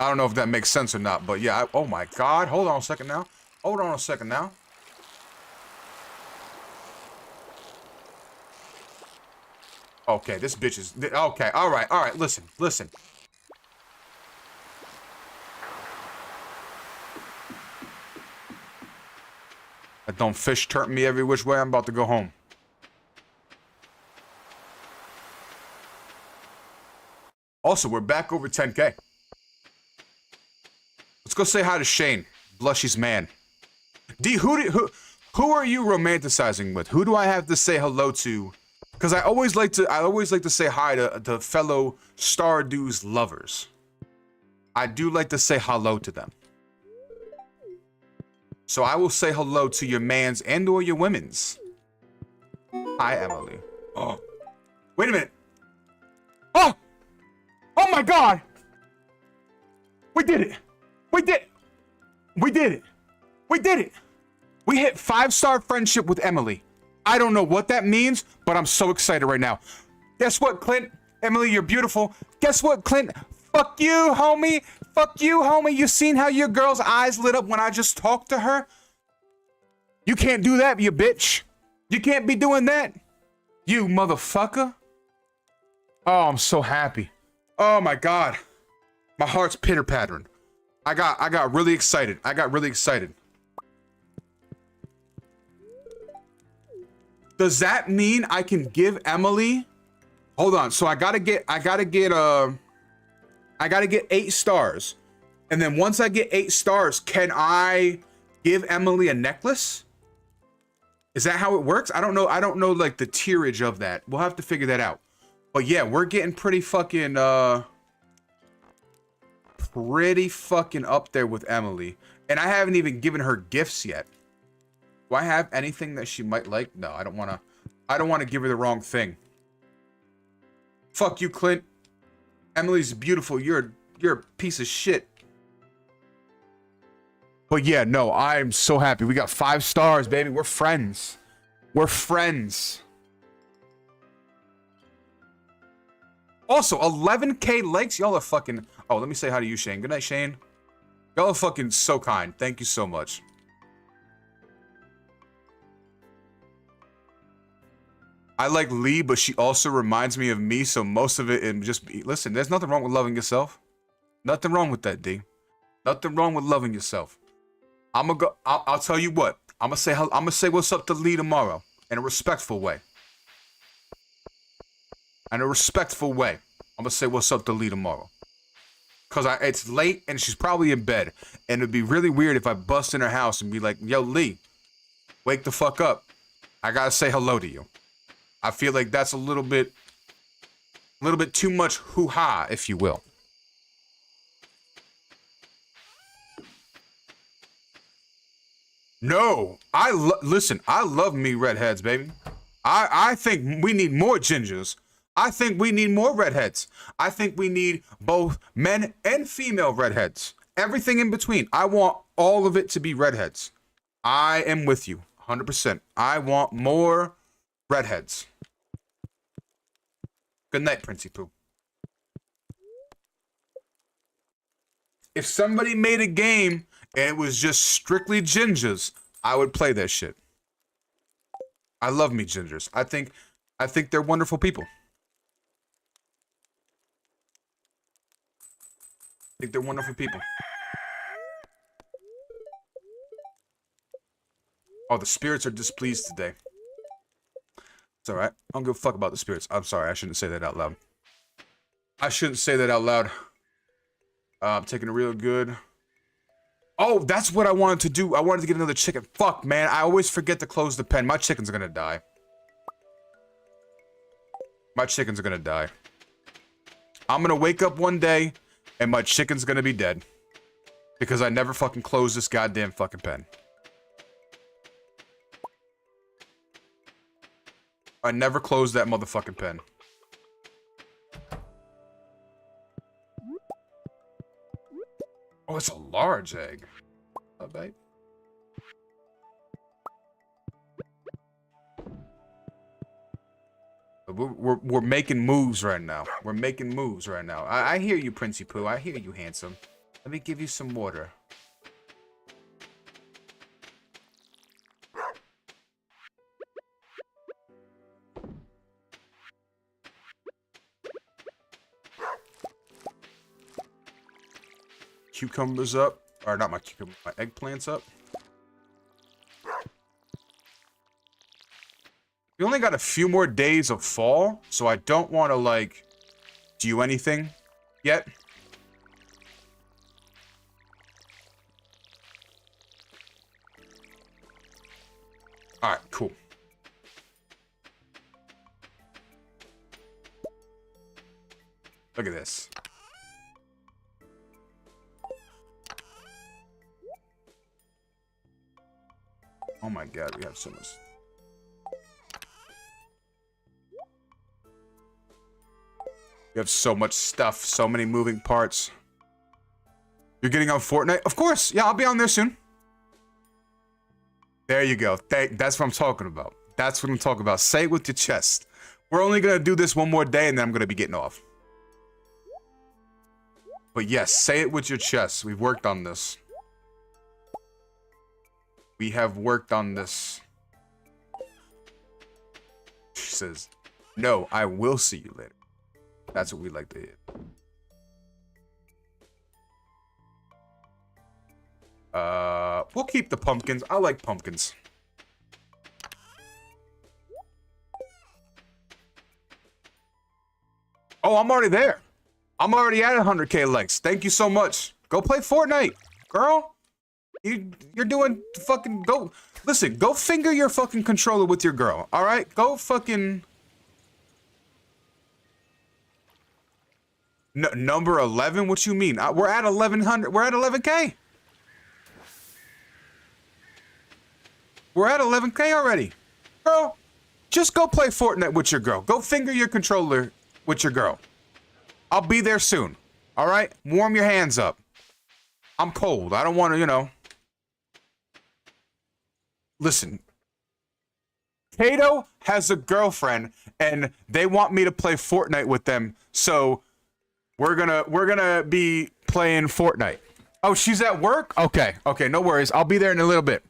I don't know if that makes sense or not, but yeah. Oh my God. Hold on a second now. Hold on a second now. Okay, this bitch is... Okay, alright, listen. That dumb fish turned me every which way. I'm about to go home. Also, we're back over 10K. Let's go say hi to Shane, Blushy's man. D, who are you romanticizing with? Who do I have to say hello to? Because I always like to say hi to fellow Stardew's lovers. I do like to say hello to them. So I will say hello to your mans and or your women's. Hi, Emily. Oh, wait a minute. Oh, oh my God. We did it. We did it. We did it. We did it. We hit 5-star friendship with Emily. I don't know what that means, but I'm so excited right now. Guess what, Clint? Emily, you're beautiful. Guess what, Clint? Fuck you, homie. Fuck you, homie. You seen how your girl's eyes lit up when I just talked to her? You can't do that, you bitch. You can't be doing that. You motherfucker. Oh, I'm so happy. Oh my God. My heart's pitter-pattering. I got really excited. Does that mean I can give Emily? Hold on. So I gotta get 8 stars. And then once I get 8 stars, can I give Emily a necklace? Is that how it works? I don't know like the tierage of that. We'll have to figure that out. But yeah, we're getting pretty fucking up there with Emily. And I haven't even given her gifts yet. Do I have anything that she might like? No, I don't want to give her the wrong thing. Fuck you, Clint. Emily's beautiful. You're a piece of shit. But yeah, no, I'm so happy. We got 5 stars, baby. We're friends. We're friends. Also, 11K likes. Y'all are fucking... Oh, let me say hi to you, Shane. Good night, Shane. Y'all are fucking so kind. Thank you so much. I like Lee, but she also reminds me of me, so most of it and just... Listen, there's nothing wrong with loving yourself. Nothing wrong with that, D. Nothing wrong with loving yourself. I'll tell you what. I'm gonna say what's up to Lee tomorrow in a respectful way. In a respectful way. I'm gonna say what's up to Lee tomorrow. Cause it's late and she's probably in bed. And it'd be really weird if I bust in her house and be like, yo, Lee, wake the fuck up. I gotta say hello to you. I feel like that's a little bit too much hoo-ha, if you will. No, listen, I love me redheads, baby. I think we need more gingers. I think we need more redheads. I think we need both men and female redheads. Everything in between. I want all of it to be redheads. I am with you, 100%. I want more redheads. Good night, Princey Pooh. If somebody made a game and it was just strictly gingers, I would play that shit. I love me gingers. I think they're wonderful people. I think they're wonderful people. Oh, the spirits are displeased today. It's alright. I don't give a fuck about the spirits. I'm sorry, I shouldn't say that out loud. I shouldn't say that out loud. I'm taking it real good. Oh, that's what I wanted to do. I wanted to get another chicken. Fuck, man. I always forget to close the pen. My chickens are gonna die. My chickens are gonna die. I'm gonna wake up one day and my chicken's gonna be dead. Because I never fucking closed this goddamn fucking pen. I never closed that motherfucking pen. Oh, it's a large egg. Not bad. We're making moves right now. We're making moves right now. I hear you, Princey Pooh. I hear you, handsome. Let me give you some water. Cucumbers up. Or not my cucumber, my eggplants up. We only got a few more days of fall, so I don't want to, like, do anything yet. Alright, cool. Look at this. Oh my god, we have so much. We have so much stuff, so many moving parts. You're getting on Fortnite? Of course! Yeah, I'll be on there soon. There you go. That's what I'm talking about. That's what I'm talking about. Say it with your chest. We're only gonna do this one more day and then I'm gonna be getting off. But yes, say it with your chest. We've worked on this. We have worked on this. She says, no, I will see you later. That's what we like to hear. We'll keep the pumpkins. I like pumpkins. Oh, I'm already there. I'm already at 100K likes. Thank you so much. Go play Fortnite, girl. You're doing fucking go. Listen, go finger your fucking controller with your girl. All right, go fucking. No, number 11. What you mean? We're at 1100. We're at 11K. We're at 11K already, girl. Just go play Fortnite with your girl. Go finger your controller with your girl. I'll be there soon. All right? Warm your hands up. I'm cold. I don't want to, you know. Listen. Kato has a girlfriend, and they want me to play Fortnite with them. So we're gonna be playing Fortnite. Oh, she's at work? Okay. Okay, no worries. I'll be there in a little bit.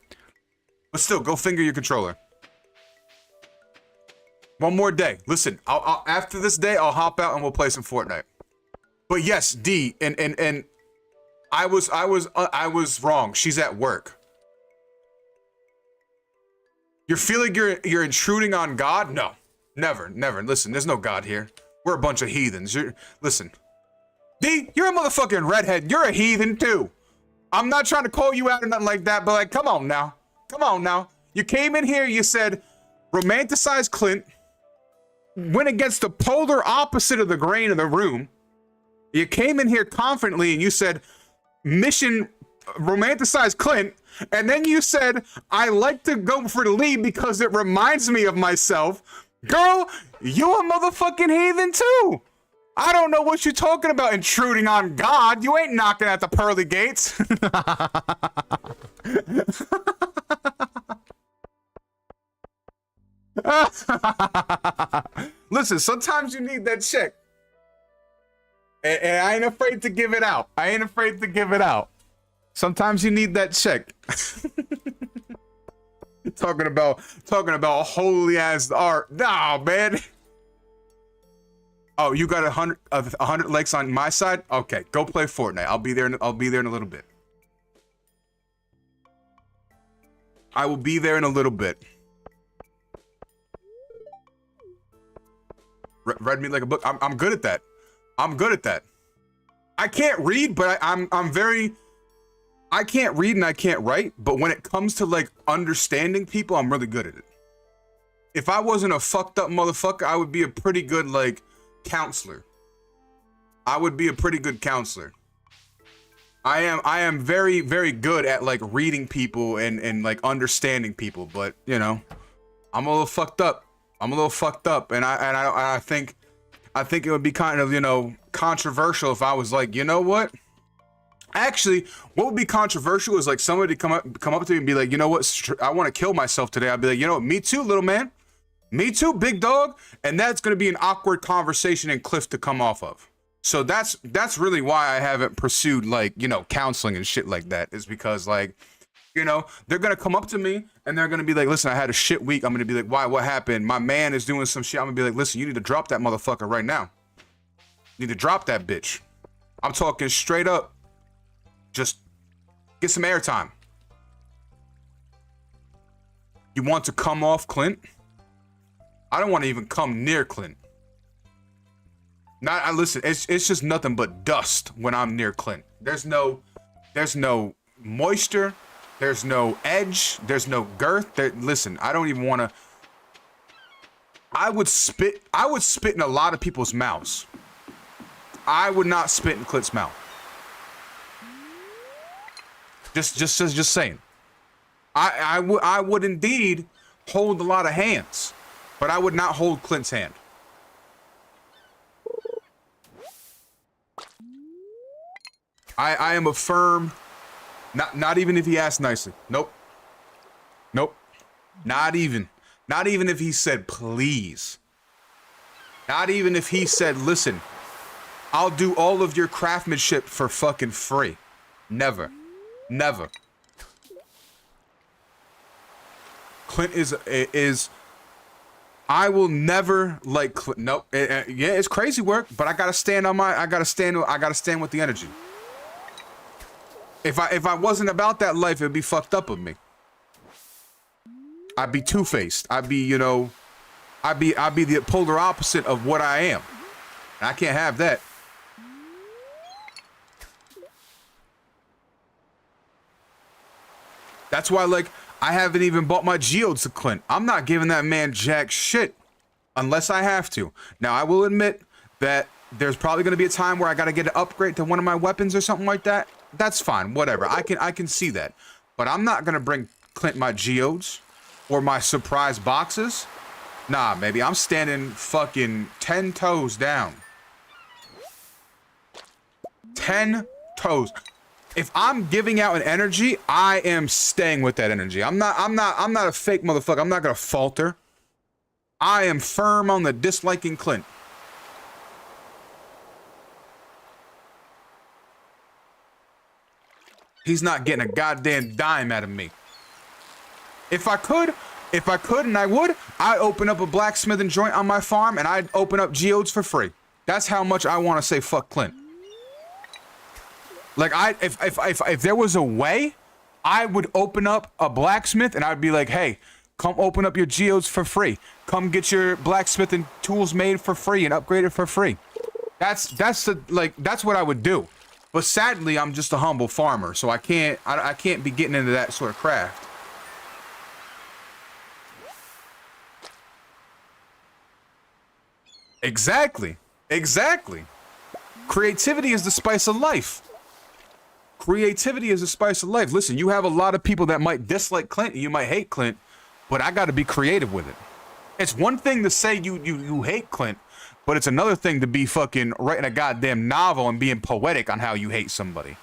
But still, go finger your controller. One more day. Listen, I'll after this day, I'll hop out and we'll play some Fortnite. But yes, D, and I was wrong. She's at work. You're feeling you're intruding on God? No, never. Listen, there's no God here. We're a bunch of heathens. Listen, D, you're a motherfucking redhead. You're a heathen too. I'm not trying to call you out or nothing like that, but like, come on now. You came in here, you said, romanticize Clint, went against the polar opposite of the grain of the room. You came in here confidently and you said, mission, romanticize Clint. And then you said, I like to go for the lead because it reminds me of myself. Girl, you a motherfucking heathen too. I don't know what you're talking about, intruding on God. You ain't knocking at the pearly gates. Listen, sometimes you need that check. And I ain't afraid to give it out. Sometimes you need that check. talking about holy as art. Nah, man. Oh, you got 100 likes on my side? Okay, go play Fortnite. I'll be there in a little bit. I will be there in a little bit. Read me like a book. I'm good at that. I can't read, but I can't read and I can't write, but when it comes to like understanding people, I'm really good at it. If I wasn't a fucked up motherfucker, I would be a pretty good like counselor. I am very, very good at like reading people and like understanding people, but you know, I'm a little fucked up. And I think it would be kind of, you know, controversial if I was like, you know what? Actually, what would be controversial is like somebody come up to me and be like, you know what? I want to kill myself today. I'd be like, you know, me too, little man. Me too, big dog. And that's going to be an awkward conversation and cliff to come off of. So that's really why I haven't pursued like, you know, counseling and shit like that, is because like, you know, they're going to come up to me and they're going to be like, listen, I had a shit week. I'm going to be like, why? What happened? My man is doing some shit. I'm going to be like, listen, you need to drop that motherfucker right now. You need to drop that bitch. I'm talking straight up. Just get some airtime. You want to come off Clint? I don't want to even come near Clint. Listen, it's just nothing but dust when I'm near Clint. There's no moisture. There's no edge. There's no girth. Listen, I don't even want to. I would spit in a lot of people's mouths. I would not spit in Clint's mouth. Just saying. I would indeed hold a lot of hands, but I would not hold Clint's hand. I am a firm. Not even if he asked nicely. Nope. Not even if he said please. Not even if he said, listen, I'll do all of your craftsmanship for fucking free. Never. Clint is I will never like Clint. Nope. Yeah, it's crazy work, but I gotta stand with the energy. If I wasn't about that life, it'd be fucked up of me. I'd be two-faced. I'd be the polar opposite of what I am. And I can't have that. That's why, like, I haven't even bought my geodes to Clint. I'm not giving that man jack shit unless I have to. Now, I will admit that there's probably going to be a time where I got to get an upgrade to one of my weapons or something like that. That's fine, whatever. I can see that. But I'm not going to bring Clint my geodes or my surprise boxes Nah, baby, I'm standing fucking 10 toes down. 10 toes. If I'm giving out an energy, I am staying with that energy. I'm not a fake motherfucker. I'm not gonna falter. I am firm on the disliking Clint. He's not getting a goddamn dime out of me. If I could, and I would, I'd open up a blacksmithing joint on my farm and I'd open up geodes for free. That's how much I want to say fuck Clint. Like, if there was a way, I would open up a blacksmith and I'd be like, hey, come open up your geodes for free. Come get your blacksmithing tools made for free and upgraded for free. That's what I would do. But sadly, I'm just a humble farmer, so I can't be getting into that sort of craft. Exactly. Creativity is the spice of life. Creativity is the spice of life. Listen, you have a lot of people that might dislike Clint, you might hate Clint, but I got to be creative with it. It's one thing to say you hate Clint, but it's another thing to be fucking writing a goddamn novel and being poetic on how you hate somebody.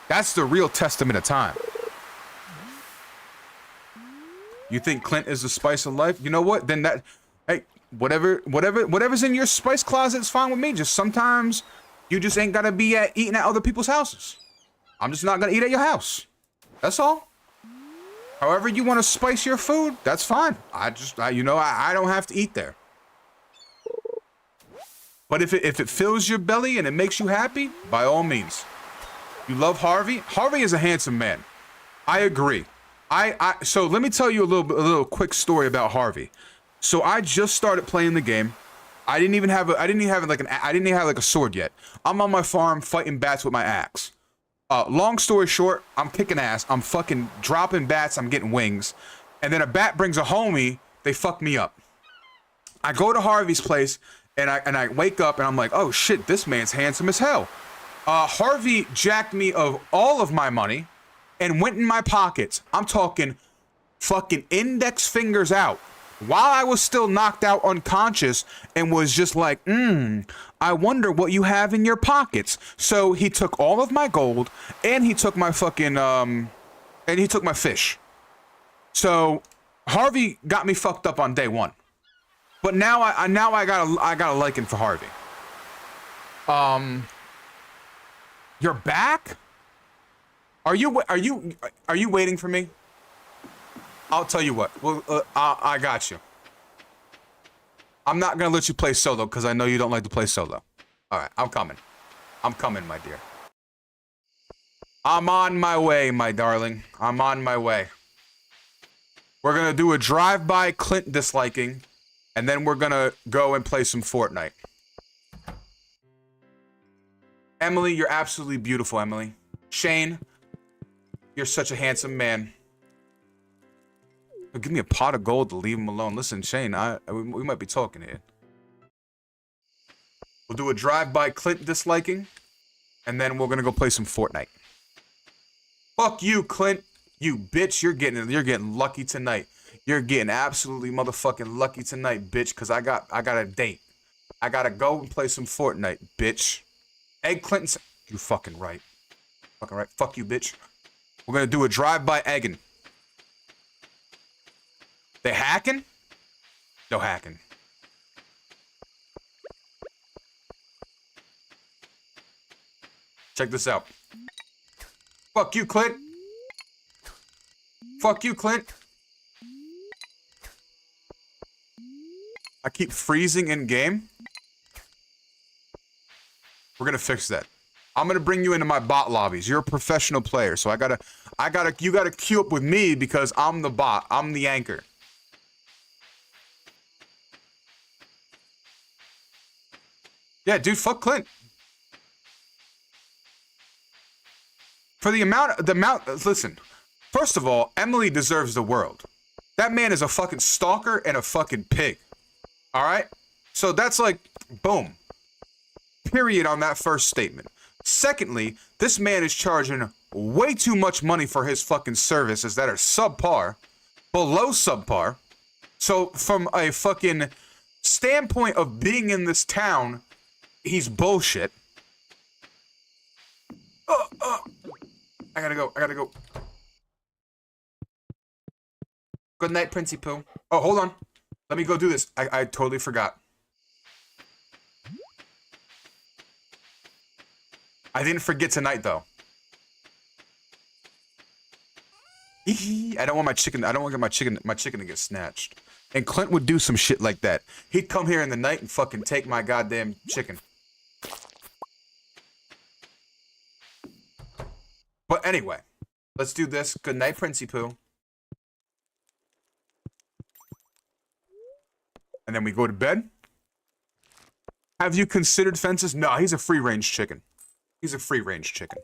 That's the real testament of time. You think Clint is the spice of life? You know what? Then that, hey, whatever's in your spice closet is fine with me. Just sometimes you just ain't gotta be eating at other people's houses. I'm just not gonna eat at your house. That's all. However you want to spice your food, that's fine. I don't have to eat there. But if it fills your belly and it makes you happy, by all means. You love Harvey? Harvey is a handsome man. I agree. So let me tell you a little quick story about Harvey. So I just started playing the game. I didn't have like a sword yet. I'm on my farm fighting bats with my axe. Long story short, I'm kicking ass. I'm fucking dropping bats. I'm getting wings. And then a bat brings a homie. They fuck me up. I go to Harvey's place and I wake up and I'm like, oh shit, this man's handsome as hell. Harvey jacked me of all of my money and went in my pockets. I'm talking fucking index fingers out. While I was still knocked out unconscious and was just like, I wonder what you have in your pockets. So he took all of my gold and he took my fucking, and he took my fish. So Harvey got me fucked up on day one. But now I got a liking for Harvey. You're back? Are you waiting for me? I'll tell you what. Well, I got you. I'm not gonna let you play solo because I know you don't like to play solo. All right, I'm coming. I'm coming, my dear. I'm on my way, my darling. I'm on my way. We're gonna do a drive-by Clint disliking, and then we're gonna go and play some Fortnite. Emily, you're absolutely beautiful, Emily. Shane, you're such a handsome man. Give me a pot of gold to leave him alone. Listen, Shane, we might be talking here. We'll do a drive-by Clint disliking, and then we're gonna go play some Fortnite. Fuck you, Clint. You bitch. You're getting lucky tonight. You're getting absolutely motherfucking lucky tonight, bitch. Cause I got a date. I gotta go and play some Fortnite, bitch. Egg Clinton's. You fucking right. Fucking right. Fuck you, bitch. We're gonna do a drive-by egging. They hacking? No hacking. Check this out. Fuck you, Clint. Fuck you, Clint. I keep freezing in game. We're gonna fix that. I'm gonna bring you into my bot lobbies. You're a professional player, so you gotta queue up with me because I'm the bot. I'm the anchor. Yeah, dude, fuck Clint. For the amount, listen, first of all, Emily deserves the world. That man is a fucking stalker and a fucking pig. All right? So that's like, boom. Period on that first statement. Secondly, this man is charging way too much money for his fucking services that are subpar, below subpar. So from a fucking standpoint of being in this town, he's bullshit. I gotta go. Good night, Princey Pooh. Oh, hold on. Let me go do this. I totally forgot. I didn't forget tonight, though. I don't want my chicken. I don't want my chicken to get snatched. And Clint would do some shit like that. He'd come here in the night and fucking take my goddamn chicken. But anyway, let's do this. Good night, Princey Pooh. And then we go to bed. Have you considered fences? No, he's a free-range chicken. He's a free-range chicken.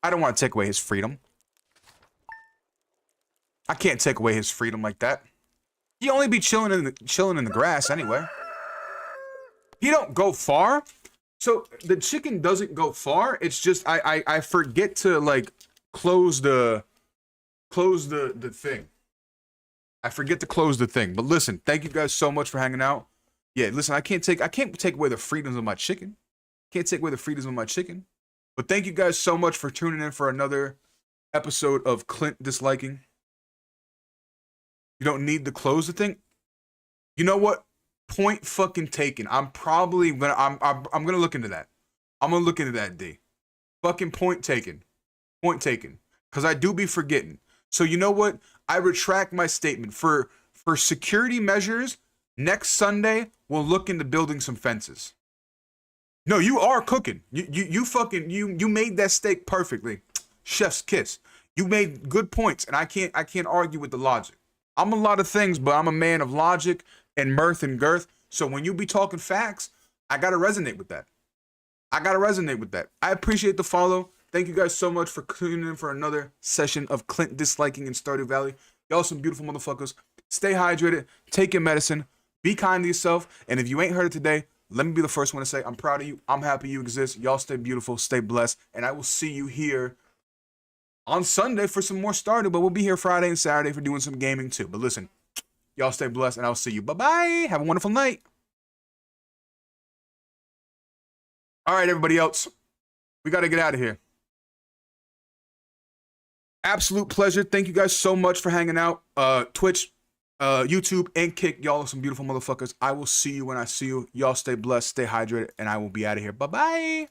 I don't want to take away his freedom. I can't take away his freedom like that. He only be chilling in the grass anyway. He don't go far. So the chicken doesn't go far. It's just I forget to like close the thing. I forget to close the thing. But listen, thank you guys so much for hanging out. Yeah, listen, I can't take away the freedoms of my chicken. Can't take away the freedoms of my chicken. But thank you guys so much for tuning in for another episode of Clint Disliking. You don't need to close the thing. You know what? Point fucking taken. I'm probably gonna I'm gonna look into that. I'm gonna look into that, D. Fucking point taken. Point taken. Cause I do be forgetting. So you know what? I retract my statement. For security measures, next Sunday we'll look into building some fences. No, you are cooking. You made that steak perfectly. Chef's kiss. You made good points, and I can't argue with the logic. I'm a lot of things, but I'm a man of logic and mirth and girth. So when you be talking facts, I gotta resonate with that. I appreciate the follow. Thank you guys so much for tuning in for another session of Clint Disliking in Stardew Valley. Y'all some beautiful motherfuckers. Stay hydrated. Take your medicine. Be kind to yourself. And if you ain't heard it today, let me be the first one to say I'm proud of you. I'm happy you exist. Y'all stay beautiful. Stay blessed. And I will see you here on Sunday for some more Stardew. But we'll be here Friday and Saturday for doing some gaming too. But listen, y'all stay blessed and I'll see you. Bye-bye. Have a wonderful night. All right, everybody else. We got to get out of here. Absolute pleasure. Thank you guys so much for hanging out. Twitch, YouTube, and Kick. Y'all are some beautiful motherfuckers. I will see you when I see you. Y'all stay blessed, stay hydrated, and I will be out of here. Bye-bye.